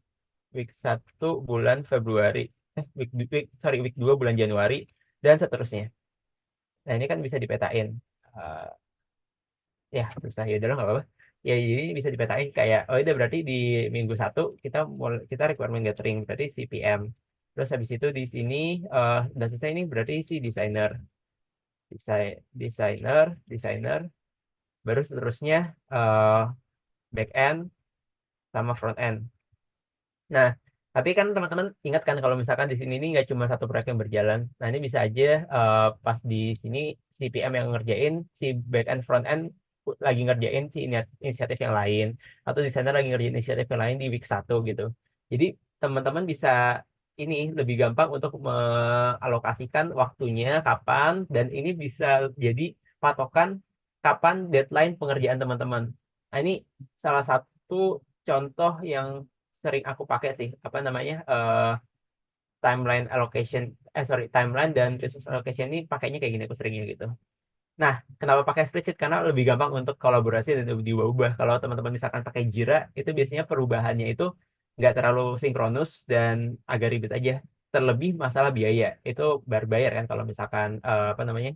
week 1 bulan Februari, week 2 bulan Januari, dan seterusnya. Nah, ini kan bisa dipetain. Eh, ya susah ya udah lah, nggak apa-apa ya, jadi bisa dipetain kayak oh itu berarti di minggu 1 kita mulai kita requirement gathering berarti CPM, terus habis itu di sini udah selesai ini berarti si desainer, desainer desainer baru seterusnya eh back end sama front end. Nah, tapi kan teman-teman ingat kan kalau misalkan di sini ini nggak cuma satu proyek yang berjalan. Nah, ini bisa aja pas di sini si PM yang ngerjain, si back end front end lagi ngerjain si inisiatif yang lain, atau desainer lagi ngerjain inisiatif yang lain di week 1 gitu. Jadi teman-teman bisa ini lebih gampang untuk mengalokasikan waktunya kapan, dan ini bisa jadi patokan kapan deadline pengerjaan teman-teman. Nah, ini salah satu contoh yang sering aku pakai sih apa namanya timeline allocation, sorry, timeline dan resource allocation ini pakainya kayak gini aku seringnya gitu. Nah, kenapa pakai spreadsheet? Karena lebih gampang untuk kolaborasi dan diubah-ubah. Kalau teman-teman misalkan pakai Jira, itu biasanya perubahannya itu nggak terlalu sinkronus dan agak ribet aja. Terlebih masalah biaya, itu berbayar kan kalau misalkan apa namanya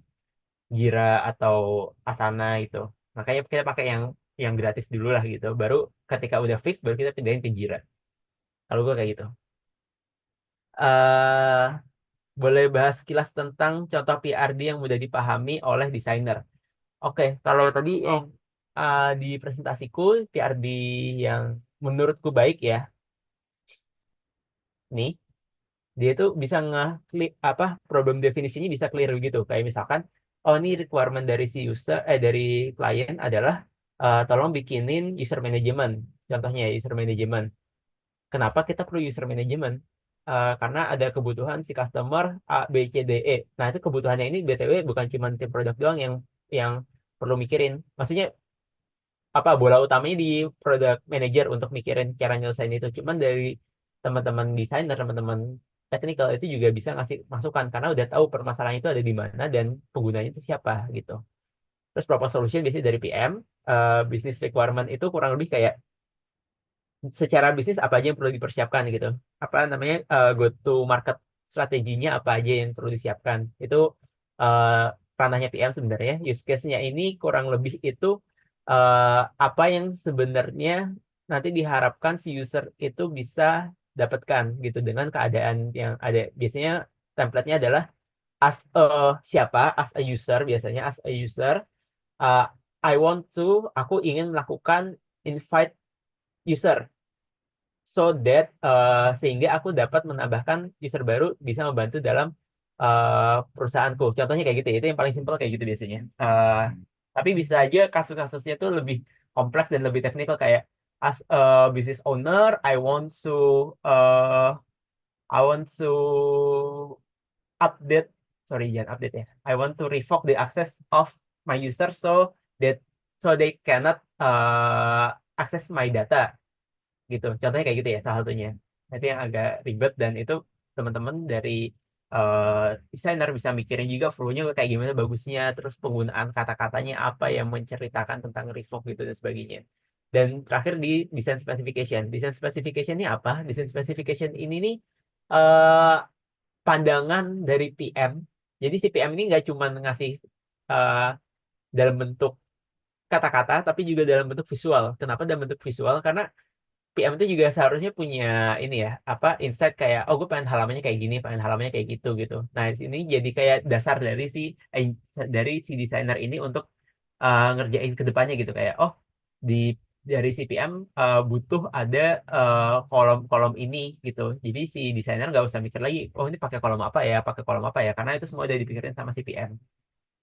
Jira atau Asana itu. Makanya kita pakai yang gratis dulu lah gitu. Baru ketika udah fix, baru kita pindahin ke Jira. Kalau gue kayak gitu. eh Boleh bahas sekilas tentang contoh PRD yang mudah dipahami oleh desainer. Oke, kalau tadi yang di presentasiku PRD yang menurutku baik ya, nih dia tuh bisa apa problem definisinya bisa clear gitu. Kayak misalkan, oh ini requirement dari si user dari klien adalah tolong bikinin user management. Contohnya ya, user management. Kenapa kita perlu user management? Karena ada kebutuhan si customer A, B, C, D, E. Nah, itu kebutuhannya ini BTW bukan cuma tim produk doang yang perlu mikirin. Maksudnya apa bola utamanya di product manager untuk mikirin cara nyelesain itu. Cuman dari teman-teman desainer, teman-teman technical itu juga bisa ngasih masukan karena udah tahu permasalahan itu ada di mana dan penggunanya itu siapa gitu. Terus proposal solution biasanya dari PM. Business requirement itu kurang lebih kayak secara bisnis apa aja yang perlu dipersiapkan gitu. Apa namanya, go to market strateginya apa aja yang perlu disiapkan. Itu eh, ranahnya PM sebenarnya. Use case-nya ini kurang lebih itu apa yang sebenarnya nanti diharapkan si user itu bisa dapatkan gitu dengan keadaan yang ada. Biasanya template-nya adalah as a siapa, as a user biasanya as a user. uh, aku ingin melakukan invite user so that sehingga aku dapat menambahkan user baru bisa membantu dalam perusahaanku. Contohnya kayak gitu ya. Itu yang paling simpel kayak gitu biasanya. Tapi bisa aja kasus-kasusnya tuh lebih kompleks dan lebih teknikal kayak as a business owner, uh, I want to update, sorry jangan update ya. I want to revoke the access of my user that so they cannot access my data gitu. Contohnya kayak gitu ya salah satunya. Nah, itu yang agak ribet dan itu teman-teman dari desainer bisa mikirin juga flow-nya kayak gimana bagusnya, terus penggunaan kata-katanya apa yang menceritakan tentang revoke gitu dan sebagainya. Dan terakhir di design specification. Design specification ini apa? Design specification ini nih eh, pandangan dari PM. Jadi si PM ini nggak cuma ngasih eh, dalam bentuk kata-kata, tapi juga dalam bentuk visual. Kenapa dalam bentuk visual? Karena PM itu juga seharusnya punya ini ya, apa insight kayak, oh gue pengen halamannya kayak gini, pengen halamannya kayak gitu gitu. Nah ini jadi kayak dasar eh, dari si desainer ini untuk ngerjain ke depannya gitu kayak, oh di dari si PM butuh ada kolom-kolom ini gitu. Jadi si desainer nggak usah mikir lagi, oh ini pakai kolom apa ya, pakai kolom apa ya, karena itu semua udah dipikirin sama si PM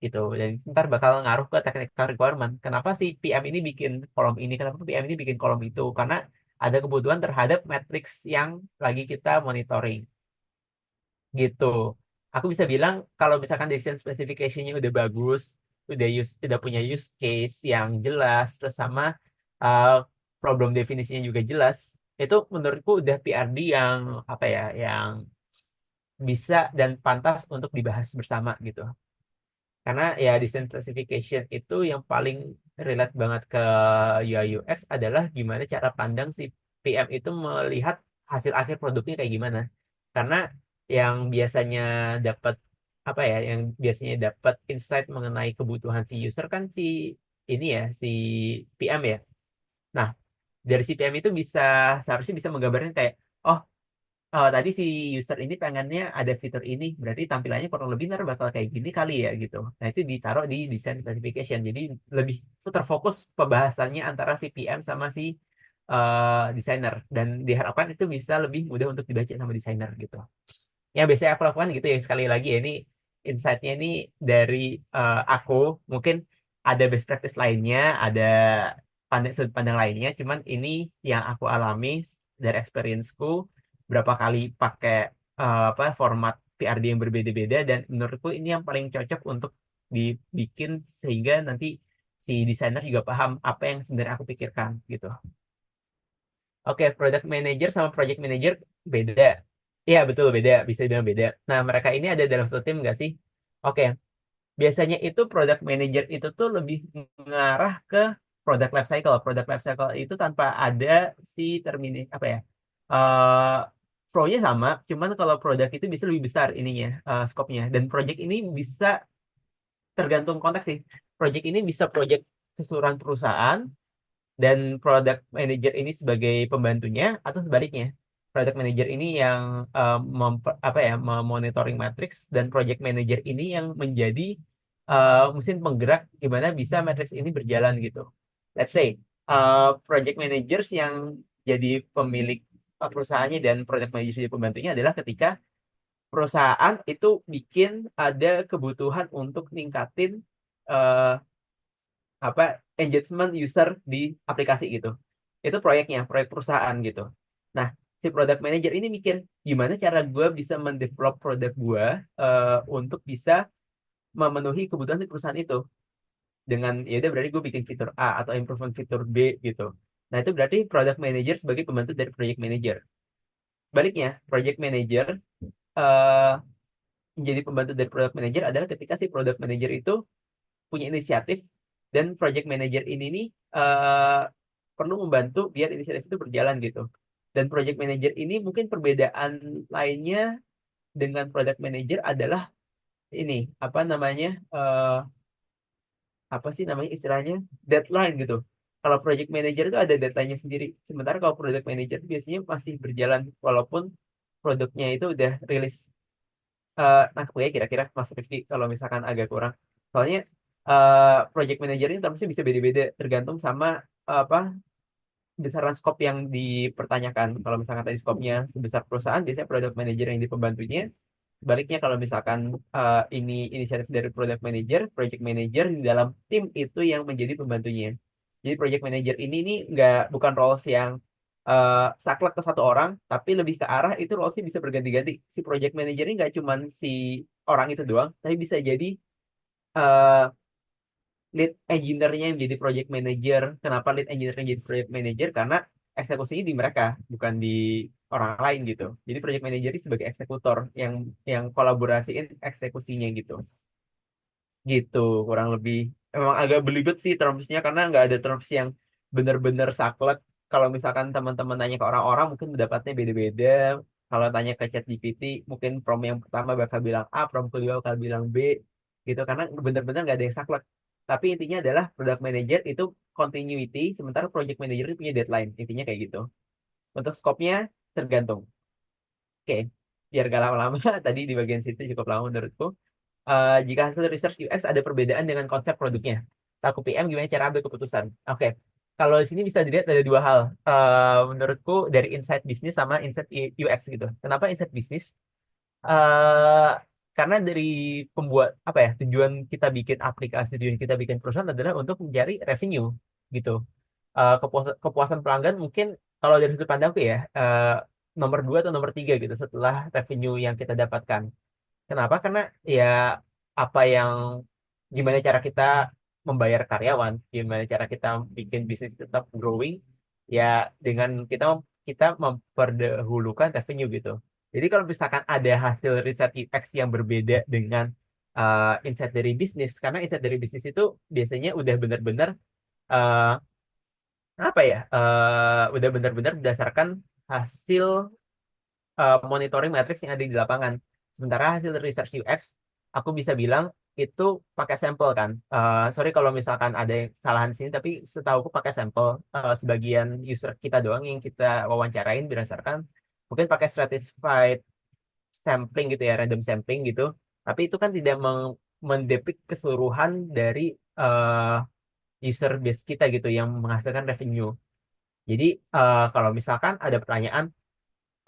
gitu. Dan ntar bakal ngaruh ke technical requirement. Kenapa si PM ini bikin kolom ini? Kenapa PM ini bikin kolom itu? Karena ada kebutuhan terhadap matriks yang lagi kita monitoring gitu. Aku bisa bilang kalau misalkan design specification-nya udah bagus, udah punya use case yang jelas, terus sama uh, problem definisinya juga jelas, itu menurutku udah PRD yang apa ya, yang bisa dan pantas untuk dibahas bersama gitu. Karena ya design specification itu yang paling relate banget ke UI UX adalah gimana cara pandang si PM itu melihat hasil akhir produknya kayak gimana. Karena yang biasanya dapat apa ya, yang biasanya dapat insight mengenai kebutuhan si user kan si ini ya, si PM ya. Nah, dari si PM itu seharusnya bisa menggambarkan kayak, oh tadi si user ini pengennya ada fitur ini, berarti tampilannya kurang lebih ntar bakal kayak gini kali ya gitu. Nah itu ditaruh di design specification. Jadi lebih terfokus pembahasannya antara si PM sama si desainer dan diharapkan itu bisa lebih mudah untuk dibaca sama desainer gitu. Yang biasanya aku lakukan gitu ya sekali lagi ya ini insight-nya ini dari aku mungkin ada best practice lainnya, ada sudut pandang lainnya, cuman ini yang aku alami dari experience-ku berapa kali pakai apa format PRD yang berbeda-beda dan menurutku ini yang paling cocok untuk dibikin sehingga nanti si desainer juga paham apa yang sebenarnya aku pikirkan gitu. Oke, product manager sama project manager beda. Iya, betul beda, bisa dibilang beda. Nah, mereka ini ada dalam satu tim nggak sih? Oke, biasanya itu product manager itu tuh lebih mengarah ke product life cycle. Product life cycle itu tanpa ada si termini apa ya? eh flow-nya sama, cuman kalau produk itu bisa lebih besar ininya, scope-nya. Dan project ini bisa tergantung konteks sih. Project ini bisa project keseluruhan perusahaan, dan product manager ini sebagai pembantunya atau sebaliknya product manager ini yang apa ya memonitoring matrix dan project manager ini yang menjadi mesin penggerak gimana bisa matrix ini berjalan gitu. Let's say project managers yang jadi pemilik perusahaannya dan project manager jadi pembantunya adalah ketika perusahaan itu bikin ada kebutuhan untuk ningkatin eh, apa engagement user di aplikasi gitu. Itu proyeknya, proyek perusahaan gitu. Nah, si product manager ini mikir gimana cara gue bisa mendevelop produk gue untuk bisa memenuhi kebutuhan di perusahaan itu dengan ya udah berarti gue bikin fitur A atau improvement fitur B gitu. Nah, itu berarti product manager sebagai pembantu dari project manager. Sebaliknya, project manager eh menjadi pembantu dari product manager adalah ketika si product manager itu punya inisiatif Dan project manager ini nih eh, perlu membantu biar inisiatif itu berjalan gitu. Dan project manager ini mungkin perbedaan lainnya dengan product manager adalah ini apa namanya apa sih namanya istilahnya deadline gitu. Kalau project manager itu ada deadline-nya sendiri. Sementara kalau product manager itu biasanya masih berjalan walaupun produknya itu udah rilis. Nah, pokoknya kira-kira Mas Rifki kalau misalkan agak kurang. Soalnya project manager ini termsnya bisa beda-beda tergantung sama apa besaran skop yang dipertanyakan. Kalau misalkan tadi skopnya sebesar perusahaan, biasanya product manager yang di pembantunya. Sebaliknya kalau misalkan ini inisiatif dari product manager, project manager di dalam tim itu yang menjadi pembantunya. Jadi project manager ini nih nggak bukan roles yang saklek ke satu orang, tapi lebih ke arah itu roles bisa berganti-ganti. Si project manager ini nggak cuman si orang itu doang, tapi bisa jadi eh, lead engineer-nya yang jadi project manager. Kenapa lead engineer-nya jadi project manager? Karena eksekusinya di mereka, bukan di orang lain gitu. Jadi project manager ini sebagai eksekutor yang kolaborasiin eksekusinya gitu. Gitu, kurang lebih. Memang agak belibet sih termsnya karena nggak ada terms yang bener-bener saklek. Kalau misalkan teman-teman nanya ke orang-orang mungkin pendapatnya beda-beda. Kalau tanya ke ChatGPT, mungkin prompt yang pertama bakal bilang A, prompt kedua bakal bilang B, gitu. Karena bener-bener nggak ada yang saklek. Tapi intinya adalah product manager itu continuity, sementara project manager itu punya deadline. Intinya kayak gitu. Untuk scope-nya tergantung. Oke, biar gak lama-lama, tadi di bagian situ cukup lama menurutku. Jika hasil research UX ada perbedaan dengan konsep produknya. Selaku PM gimana cara ambil keputusan? Oke, kalau di sini bisa dilihat ada dua hal. Menurutku dari insight bisnis sama insight UX gitu. Kenapa insight bisnis? eh karena dari pembuat apa ya tujuan kita bikin aplikasi, tujuan kita bikin perusahaan adalah untuk mencari revenue gitu. Kepuasan pelanggan mungkin kalau dari sudut pandangku ya nomor dua atau nomor tiga gitu setelah revenue yang kita dapatkan. Kenapa? Karena ya apa yang gimana cara kita membayar karyawan, gimana cara kita bikin bisnis tetap growing, ya dengan kita memperdahulukan revenue gitu. Jadi kalau misalkan ada hasil riset UX yang berbeda dengan insight dari bisnis, karena insight dari bisnis itu biasanya udah benar-benar eh, apa ya, udah benar-benar berdasarkan hasil monitoring matrix yang ada di lapangan. Sementara hasil research UX, aku bisa bilang itu pakai sampel kan. Sorry kalau misalkan ada yang kesalahan di sini, tapi setahu aku pakai sampel. Sebagian user kita doang yang kita wawancarain berdasarkan mungkin pakai stratified sampling gitu ya, random sampling gitu. Tapi itu kan tidak mendepict keseluruhan dari user base kita gitu yang menghasilkan revenue. Jadi kalau misalkan ada pertanyaan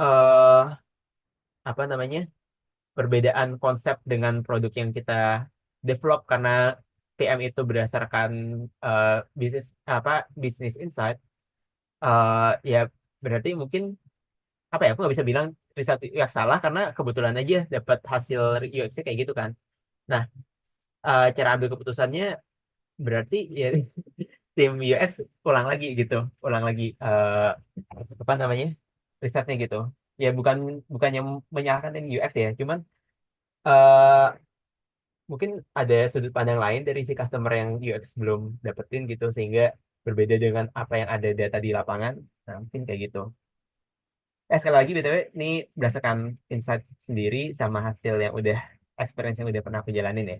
eh apa namanya perbedaan konsep dengan produk yang kita develop karena PM itu berdasarkan eh, bisnis apa bisnis insight ya berarti mungkin apa ya aku nggak bisa bilang riset UX salah karena kebetulan aja dapat hasil UX-nya kayak gitu kan. Nah, cara ambil keputusannya berarti ya tim UX ulang lagi gitu, ulang lagi apa namanya risetnya gitu. Ya bukannya menyalahkan tim UX ya, cuman eh mungkin ada sudut pandang lain dari si customer yang UX belum dapetin gitu sehingga berbeda dengan apa yang ada data di lapangan. Nah, mungkin kayak gitu. Sekali lagi BTW ini berdasarkan insight sendiri sama hasil yang udah experience yang udah pernah aku jalanin ya.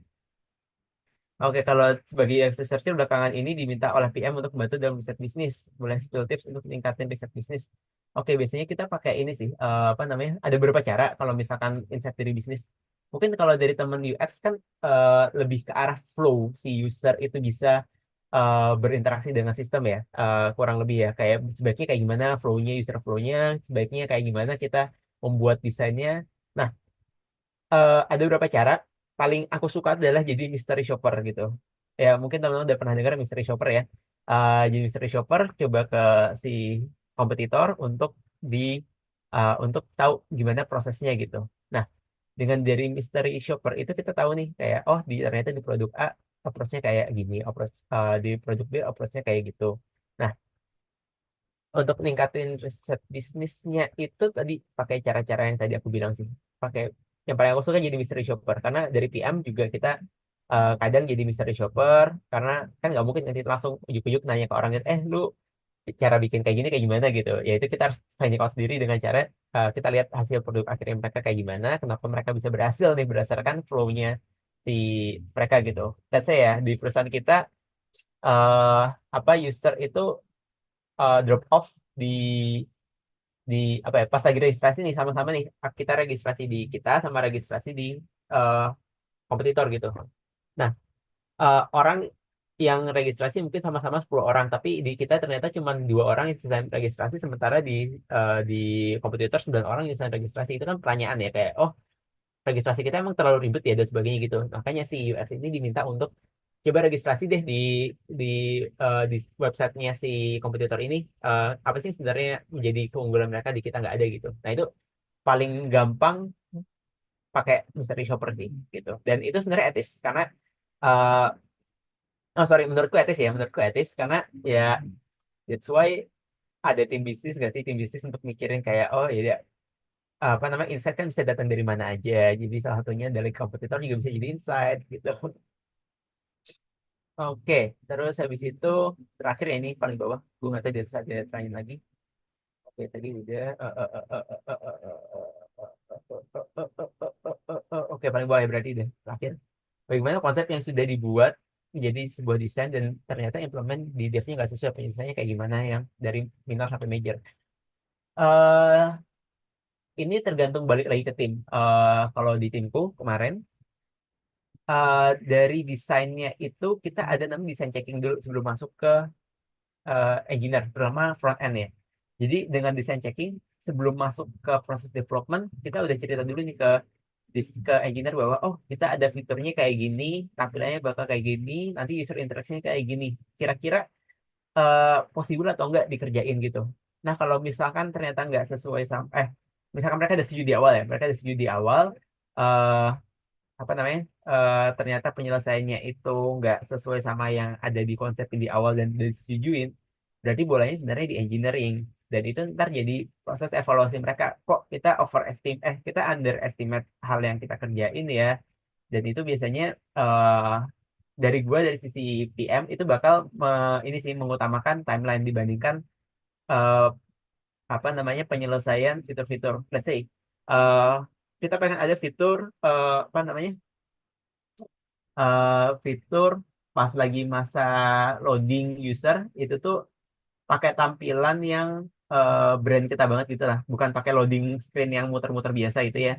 Oke, kalau sebagai UX researcher belakangan ini diminta oleh PM untuk membantu dalam riset bisnis, mulai spill tips untuk meningkatkan riset bisnis. Oke, biasanya kita pakai ini sih, apa namanya? Ada beberapa cara kalau misalkan insight dari bisnis. Mungkin kalau dari teman UX kan lebih ke arah flow si user itu bisa berinteraksi dengan sistem ya, kurang lebih ya. Kayak sebaiknya kayak gimana flow-nya, user flow-nya, sebaiknya kayak gimana kita membuat desainnya. Nah, ada beberapa cara. Paling aku suka adalah jadi mystery shopper gitu. Ya, mungkin teman-teman udah pernah dengar mystery shopper ya. Jadi mystery shopper coba ke si kompetitor di untuk tahu gimana prosesnya gitu. Nah, dengan dari mystery shopper itu kita tahu nih kayak oh ternyata di produk A approach-nya kayak gini, di produk B approach-nya kayak gitu. Nah, untuk meningkatin riset bisnisnya itu tadi pakai cara-cara yang tadi aku bilang sih. Pakai yang paling aku suka jadi mystery shopper karena dari PM juga kita kadang jadi mystery shopper karena kan nggak mungkin nanti langsung ujuk-ujuk nanya ke orang gitu, lu cara bikin kayak gini kayak gimana gitu. Ya itu kita harus finding out sendiri dengan cara kita lihat hasil produk akhirnya mereka kayak gimana, kenapa mereka bisa berhasil nih berdasarkan flow-nya si mereka gitu. Let's say ya di perusahaan kita eh apa user itu drop off di di apa ya pas lagi registrasi nih sama-sama nih kita registrasi di kita sama registrasi di eh, kompetitor gitu. Nah, orang yang registrasi mungkin sama-sama 10 orang, tapi di kita ternyata cuma 2 orang yang selesai registrasi, sementara di kompetitor 9 orang yang selesai registrasi. Itu kan pertanyaan ya, kayak, oh, registrasi kita emang terlalu ribet ya, dan sebagainya gitu. Makanya si UX ini diminta untuk coba registrasi deh di di websitenya si kompetitor ini, apa sih sebenarnya menjadi keunggulan mereka di kita nggak ada gitu. Nah, itu paling gampang pakai mystery shopper sih gitu. Dan itu sebenarnya etis karena eh, oh sorry, menurutku etis ya, menurutku etis karena ya that's why ada tim bisnis gak sih, tim bisnis untuk mikirin kayak oh ya apa namanya insight kan bisa datang dari mana aja, jadi salah satunya dari kompetitor juga bisa jadi insight gitu. Oke, terus habis itu terakhir ya ini paling bawah, gue nggak tahu dari ada tanya lagi. Oke tadi udah oke paling bawah ya berarti deh terakhir. Bagaimana konsep yang sudah dibuat menjadi sebuah desain dan ternyata implement di devnya nggak sesuai penyelesaiannya kayak gimana yang dari minor sampai major. eh ini tergantung balik lagi ke tim. Kalau di timku kemarin dari desainnya itu kita ada namanya desain checking dulu sebelum masuk ke engineer, terutama front end ya. Jadi dengan desain checking sebelum masuk ke proses development kita udah cerita dulu nih ke engineer bahwa oh kita ada fiturnya kayak gini, tampilannya bakal kayak gini, nanti user interaction kayak gini. Kira-kira possible atau enggak dikerjain gitu. Nah, kalau misalkan ternyata enggak sesuai sama misalkan mereka ada setuju di awal ya, mereka ada setuju di awal eh apa namanya? Ternyata penyelesaiannya itu enggak sesuai sama yang ada di konsep di awal dan disetujuin, berarti bolanya sebenarnya di engineering dan itu ntar jadi proses evaluasi mereka kok kita overestimate kita underestimate hal yang kita kerjain ya, dan itu biasanya eh dari gua dari sisi PM itu bakal ini sih mengutamakan timeline dibandingkan eh, apa namanya penyelesaian fitur-fitur. Let's say eh, kita pengen ada fitur apa namanya fitur pas lagi masa loading user itu tuh pakai tampilan yang brand kita banget gitu lah, bukan pakai loading screen yang muter-muter biasa itu ya.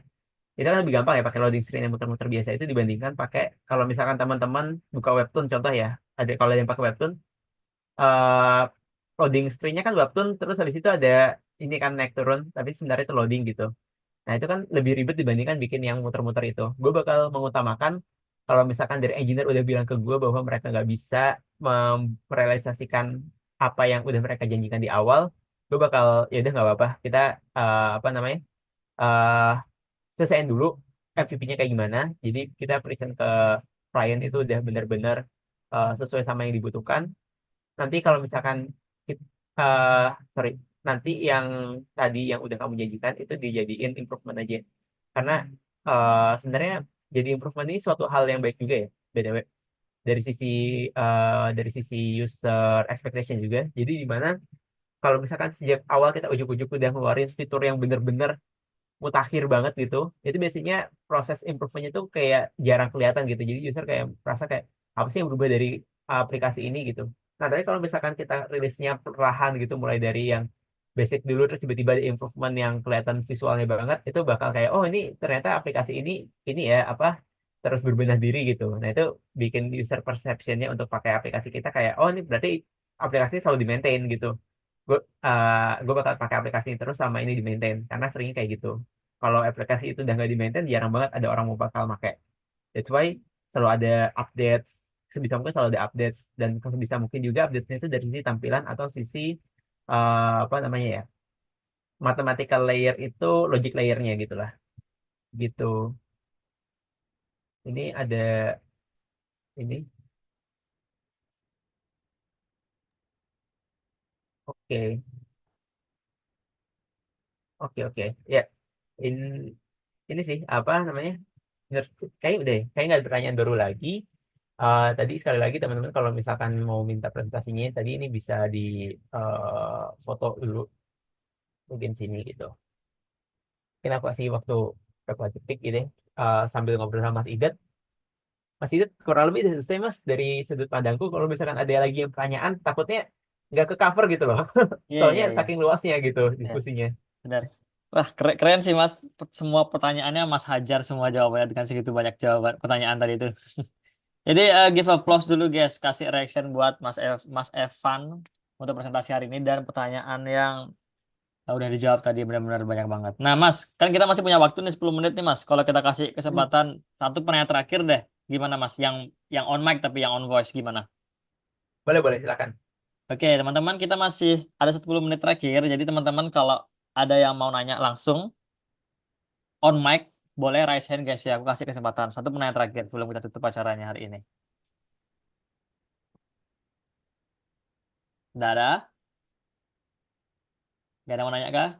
Itu kan lebih gampang ya pakai loading screen yang muter-muter biasa itu dibandingkan pakai kalau misalkan teman-teman buka webtoon contoh ya, ada kalau ada yang pakai webtoon eh loading screen-nya kan webtoon terus habis itu ada ini kan naik turun tapi sebenarnya itu loading gitu. Nah itu kan lebih ribet dibandingkan bikin yang muter-muter itu. Gue bakal mengutamakan kalau misalkan dari engineer udah bilang ke gue bahwa mereka nggak bisa merealisasikan apa yang udah mereka janjikan di awal, gue bakal ya udah nggak apa-apa kita apa namanya eh selesaiin dulu MVP-nya kayak gimana. Jadi kita present ke klien itu udah benar-benar sesuai sama yang dibutuhkan. Nanti kalau misalkan eh sorry, nanti yang tadi yang udah kamu janjikan itu dijadiin improvement aja. Karena sebenarnya jadi improvement ini suatu hal yang baik juga ya, BTW. Dari sisi user expectation juga. Jadi di mana kalau misalkan sejak awal kita ujuk-ujuk udah ngeluarin fitur yang bener-bener mutakhir banget gitu, itu biasanya proses improve-nya tuh kayak jarang kelihatan gitu. Jadi user kayak merasa kayak apa sih yang berubah dari aplikasi ini gitu. Nah, tapi kalau misalkan kita rilisnya perlahan gitu, mulai dari yang basic dulu terus tiba-tiba ada improvement yang kelihatan visualnya banget, itu bakal kayak oh ini ternyata aplikasi ini ya apa terus berbenah diri gitu. Nah, itu bikin user perception-nya untuk pakai aplikasi kita kayak oh ini berarti aplikasi selalu di-maintain gitu. Gue bakal pakai aplikasi ini terus sama ini di-maintain karena seringnya kayak gitu. Kalau aplikasi itu udah nggak di-maintain, jarang banget ada orang mau bakal pakai. That's why selalu ada updates, sebisa mungkin selalu ada updates, dan sebisa mungkin juga updatesnya itu dari sisi tampilan atau sisi apa namanya ya, mathematical layer itu logic layernya gitu lah. Gitu. Ini ada ini. Oke, oke, oke. Ya, in, ini sih apa namanya? Kayaknya udah, kayak nggak ada pertanyaan baru lagi. Tadi sekali lagi teman-teman kalau misalkan mau minta presentasinya tadi ini bisa di foto dulu mungkin sini gitu. Mungkin aku kasih waktu berapa detik gitu ya, sambil ngobrol sama Mas Idet. Mas Idet kurang lebih udah selesai Mas dari sudut pandangku. Kalau misalkan ada lagi yang pertanyaan, takutnya nggak ke cover gitu loh. Iya, Soalnya iya, iya. saking luasnya gitu Iya, diskusinya. benar. Wah, keren, keren sih Mas. Semua pertanyaannya Mas hajar semua jawabannya dengan segitu banyak jawaban pertanyaan tadi itu. Jadi give applause dulu guys, kasih reaction buat Mas Evan untuk presentasi hari ini dan pertanyaan yang udah dijawab tadi benar-benar banyak banget. Nah Mas, kan kita masih punya waktu nih 10 menit nih Mas. Kalau kita kasih Hmm. kesempatan satu pertanyaan terakhir deh, gimana Mas? Yang on mic tapi yang on voice gimana? Boleh, boleh, silakan. Oke teman-teman, kita masih ada 10 menit terakhir. Jadi teman-teman kalau ada yang mau nanya langsung on mic, boleh raise hand guys ya. Aku kasih kesempatan satu pertanyaan terakhir sebelum kita tutup acaranya hari ini. Nggak ada? Nggak ada yang mau nanya kah?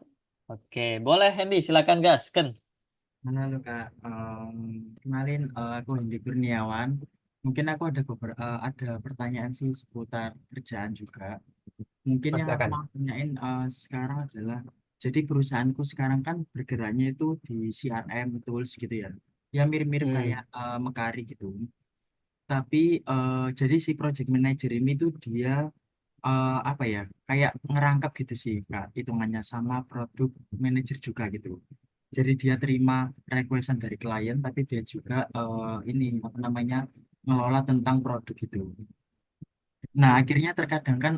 Oke, boleh Hendy, silakan gas, Ken. Halo Kak, kenalin aku Hendy Kurniawan. Mungkin aku ada pertanyaan sih seputar kerjaan juga. Mungkin Mas, yang aku silakan. mau tanyain sekarang adalah, jadi perusahaanku sekarang kan bergeraknya itu di CRM tools gitu ya, ya mirip-mirip Hmm. kayak Mekari gitu. Tapi jadi si project manager ini tuh dia apa ya, kayak ngerangkap gitu sih Kak, hitungannya sama produk manager juga gitu. Jadi dia terima requestan dari klien, tapi dia juga ini apa namanya, ngelola tentang produk itu. Nah, akhirnya terkadang kan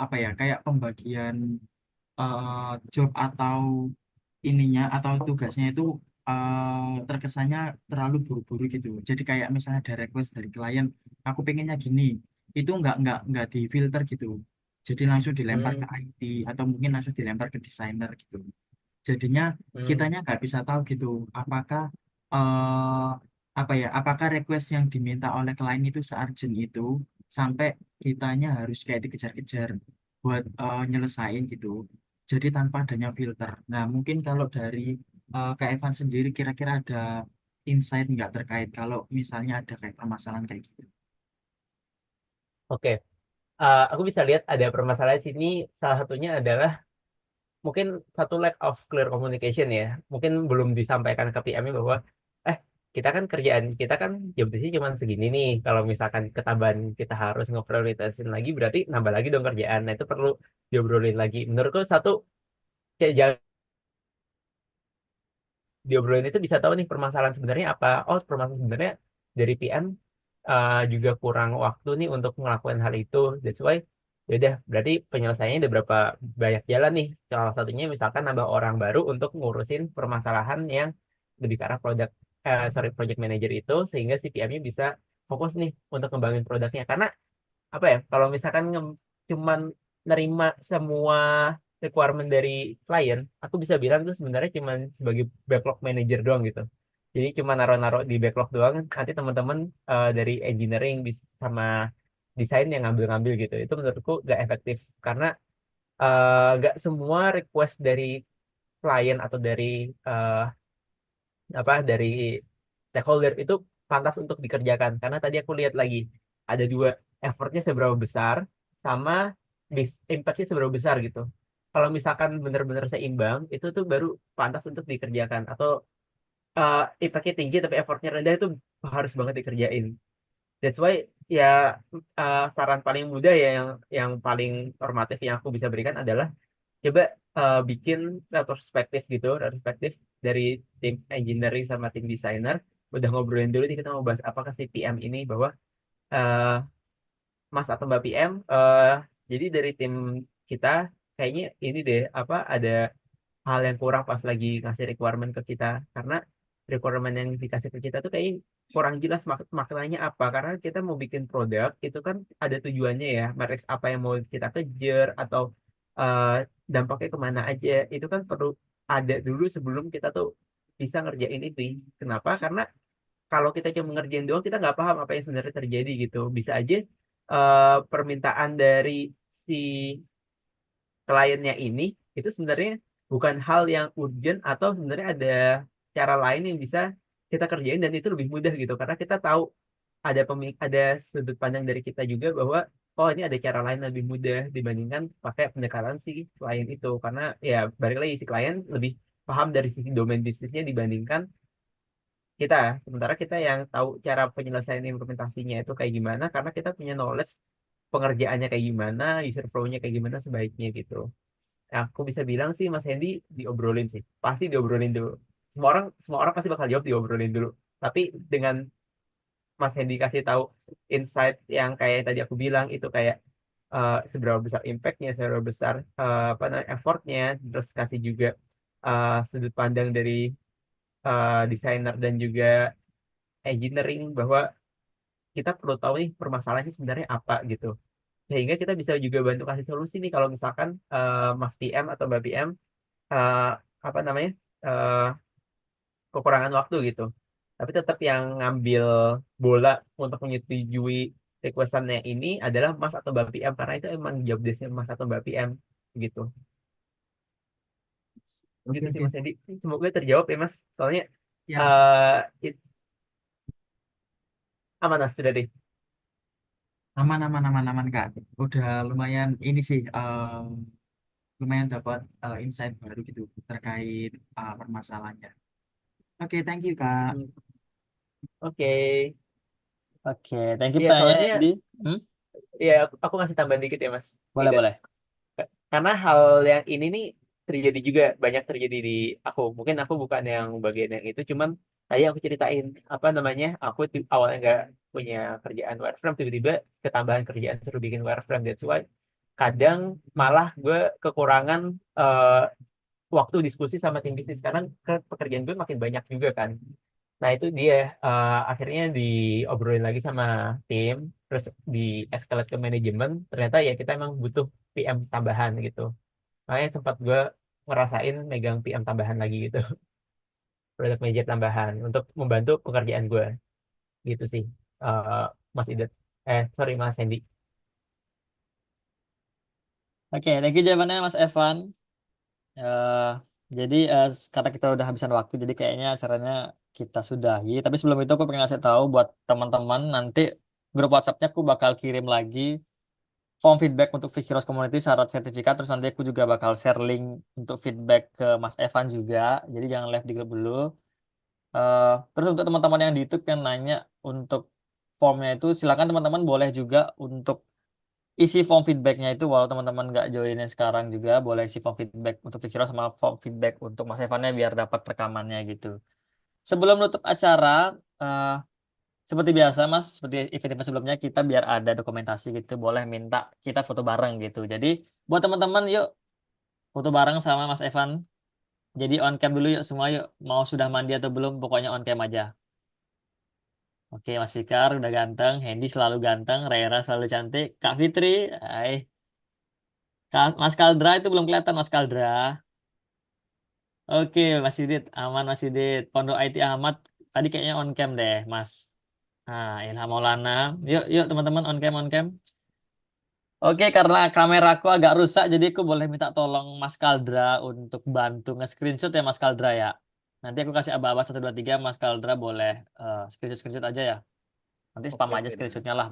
apa ya, kayak pembagian job atau ininya atau tugasnya itu terkesannya terlalu buru-buru gitu. Jadi kayak misalnya ada request dari klien, aku pengennya gini, itu nggak difilter gitu. Jadi langsung dilempar ke Hmm. IT atau mungkin langsung dilempar ke desainer gitu. Jadinya Hmm. kitanya nggak bisa tahu gitu apakah eh apa ya, apakah request yang diminta oleh klien itu searjen itu sampai kitanya harus kayak dikejar-kejar buat nyelesain gitu. Jadi tanpa adanya filter. Nah, mungkin kalau dari Kak Evan sendiri kira-kira ada insight nggak terkait kalau misalnya ada kayak permasalahan kayak gitu? Oke. Aku bisa lihat ada permasalahan di sini. Salah satunya adalah mungkin satu lack of clear communication ya. Mungkin belum disampaikan ke PM-nya bahwa eh kita kan kerjaan kita kan job desk cuma segini nih. Kalau misalkan ketambahan kita harus ngeprioritasin lagi berarti nambah lagi dong kerjaan. Nah, itu perlu diobrolin lagi. Menurutku satu kayak jangan diobrolin itu bisa tahu nih permasalahan sebenarnya apa. Oh, permasalahan sebenarnya dari PM juga kurang waktu nih untuk ngelakuin hal itu. That's why ya udah berarti penyelesaiannya ada berapa banyak jalan nih. Salah satunya misalkan nambah orang baru untuk ngurusin permasalahan yang lebih ke arah project manager itu sehingga si PM-nya bisa fokus nih untuk ngembangin produknya. Karena apa ya kalau misalkan cuman nerima semua requirement dari klien aku bisa bilang tuh sebenarnya cuman sebagai backlog manager doang gitu jadi cuma naruh-naruh di backlog doang nanti teman-teman dari engineering sama desain yang ngambil-ngambil gitu itu menurutku gak efektif karena gak semua request dari klien atau dari eh, dari stakeholder itu pantas untuk dikerjakan karena tadi aku lihat lagi ada dua effortnya seberapa besar sama impactnya seberapa besar gitu kalau misalkan benar-benar seimbang itu tuh baru pantas untuk dikerjakan atau impactnya tinggi tapi effortnya rendah itu harus banget dikerjain that's why ya saran paling mudah ya yang paling normatif yang aku bisa berikan adalah coba bikin retrospektif gitu, retrospektif dari tim engineering sama tim desainer. Udah ngobrolin dulu nih kita mau bahas apa ke si PM ini bahwa eh, Mas atau Mbak PM, jadi dari tim kita kayaknya ini deh apa ada hal yang kurang pas lagi ngasih requirement ke kita karena requirement yang dikasih ke kita tuh kayak kurang jelas maknanya apa karena kita mau bikin produk itu kan ada tujuannya ya matrix apa yang mau kita kejar atau eh, dampaknya kemana aja itu kan perlu ada dulu sebelum kita tuh bisa ngerjain itu. Kenapa? Karena kalau kita cuma ngerjain doang kita nggak paham apa yang sebenarnya terjadi gitu bisa aja permintaan dari si kliennya ini itu sebenarnya bukan hal yang urgent atau sebenarnya ada cara lain yang bisa kita kerjain dan itu lebih mudah gitu karena kita tahu ada sudut pandang dari kita juga bahwa oh ini ada cara lain lebih mudah dibandingkan pakai pendekatan si klien itu, karena ya balik lagi si klien lebih paham dari sisi domain bisnisnya dibandingkan kita. Sementara kita yang tahu cara penyelesaian implementasinya itu kayak gimana karena kita punya knowledge pengerjaannya kayak gimana, user flow-nya kayak gimana sebaiknya gitu. Nah, aku bisa bilang sih Mas Hendy diobrolin sih. Pasti diobrolin dulu. Semua orang pasti bakal jawab diobrolin dulu. Tapi dengan Mas Hendy kasih tahu insight yang kayak tadi aku bilang itu kayak seberapa besar impactnya, seberapa besar apa namanya effortnya, terus kasih juga sudut pandang dari desainer dan juga engineering bahwa kita perlu tahu nih permasalahannya sebenarnya apa gitu. Sehingga kita bisa juga bantu kasih solusi nih kalau misalkan Mas PM atau Mbak PM eh, apa namanya eh, kekurangan waktu gitu. Tapi tetap yang ngambil bola untuk menyetujui requestannya ini adalah Mas atau Mbak PM karena itu emang job desk-nya Mas atau Mbak PM gitu. Oke, Gitu sih oke. Mas Edi. Semoga terjawab ya Mas. Soalnya Ya, eh it- aman Mas sudah deh. aman, aman, aman, aman, Kak. Udah lumayan ini sih, lumayan dapat insight baru gitu terkait permasalahannya. Oke, thank you, Kak. Hmm, Oke. Oke, thank you Iya pertanyaannya soalnya Andy. Hmm? ya aku ngasih tambahan dikit ya Mas. Boleh, Juga. boleh. Karena hal yang ini nih terjadi juga banyak terjadi di aku. Mungkin aku bukan yang bagian yang itu, cuman tadi aku ceritain apa namanya, aku awalnya nggak punya kerjaan wireframe, tiba-tiba ketambahan kerjaan suruh bikin wireframe. That's why kadang malah gue kekurangan waktu diskusi sama tim bisnis karena pekerjaan gue makin banyak juga kan. Nah itu dia akhirnya diobrolin lagi sama tim, terus di escalate ke manajemen. Ternyata ya kita emang butuh PM tambahan gitu. Makanya sempat gue ngerasain megang PM tambahan lagi gitu, product manager tambahan untuk membantu pekerjaan gue gitu sih, eh Mas Idet. Sorry Mas Hendy. Oke, thank you jawabannya Mas Evan. Eh, jadi karena kita udah habisan waktu, jadi kayaknya acaranya kita sudahi. Tapi sebelum itu aku pengen ngasih tahu buat teman-teman nanti grup WhatsApp-nya aku bakal kirim lagi form feedback untuk Vikiros Community syarat sertifikat. Terus nanti aku juga bakal share link untuk feedback ke Mas Evan juga. Jadi jangan live di grup dulu. Terus untuk teman-teman yang di YouTube yang nanya untuk formnya itu, silakan teman-teman boleh juga untuk isi form feedbacknya itu, walau teman-teman nggak joinin sekarang juga boleh isi form feedback untuk Fikiro sama form feedback untuk Mas Evannya biar dapat rekamannya gitu. Sebelum nutup acara, eh, seperti biasa Mas, seperti event-event sebelumnya kita biar ada dokumentasi gitu, boleh minta kita foto bareng gitu. Jadi buat teman-teman yuk foto bareng sama Mas Evan. Jadi on cam dulu yuk semua yuk. Mau sudah mandi atau belum, pokoknya on cam aja. Oke, Mas Fikar udah ganteng, Hendy selalu ganteng, Rera selalu cantik, Kak Fitri, hai. Mas Kaldra itu belum kelihatan Mas Kaldra. Oke, Mas Yudit, aman Mas Yudit. Pondok IT Ahmad tadi kayaknya on cam deh, Mas. Nah, Ilham Maulana. Yuk, yuk teman-teman on cam, on cam. Oke, karena kameraku agak rusak, jadi aku boleh minta tolong Mas Kaldra untuk bantu nge-screenshot ya Mas Kaldra ya. Nanti aku kasih aba-aba 1, 2, 3, Mas Kaldra boleh screenshot-screenshot aja ya. Nanti spam Oke aja oke. screenshotnya lah.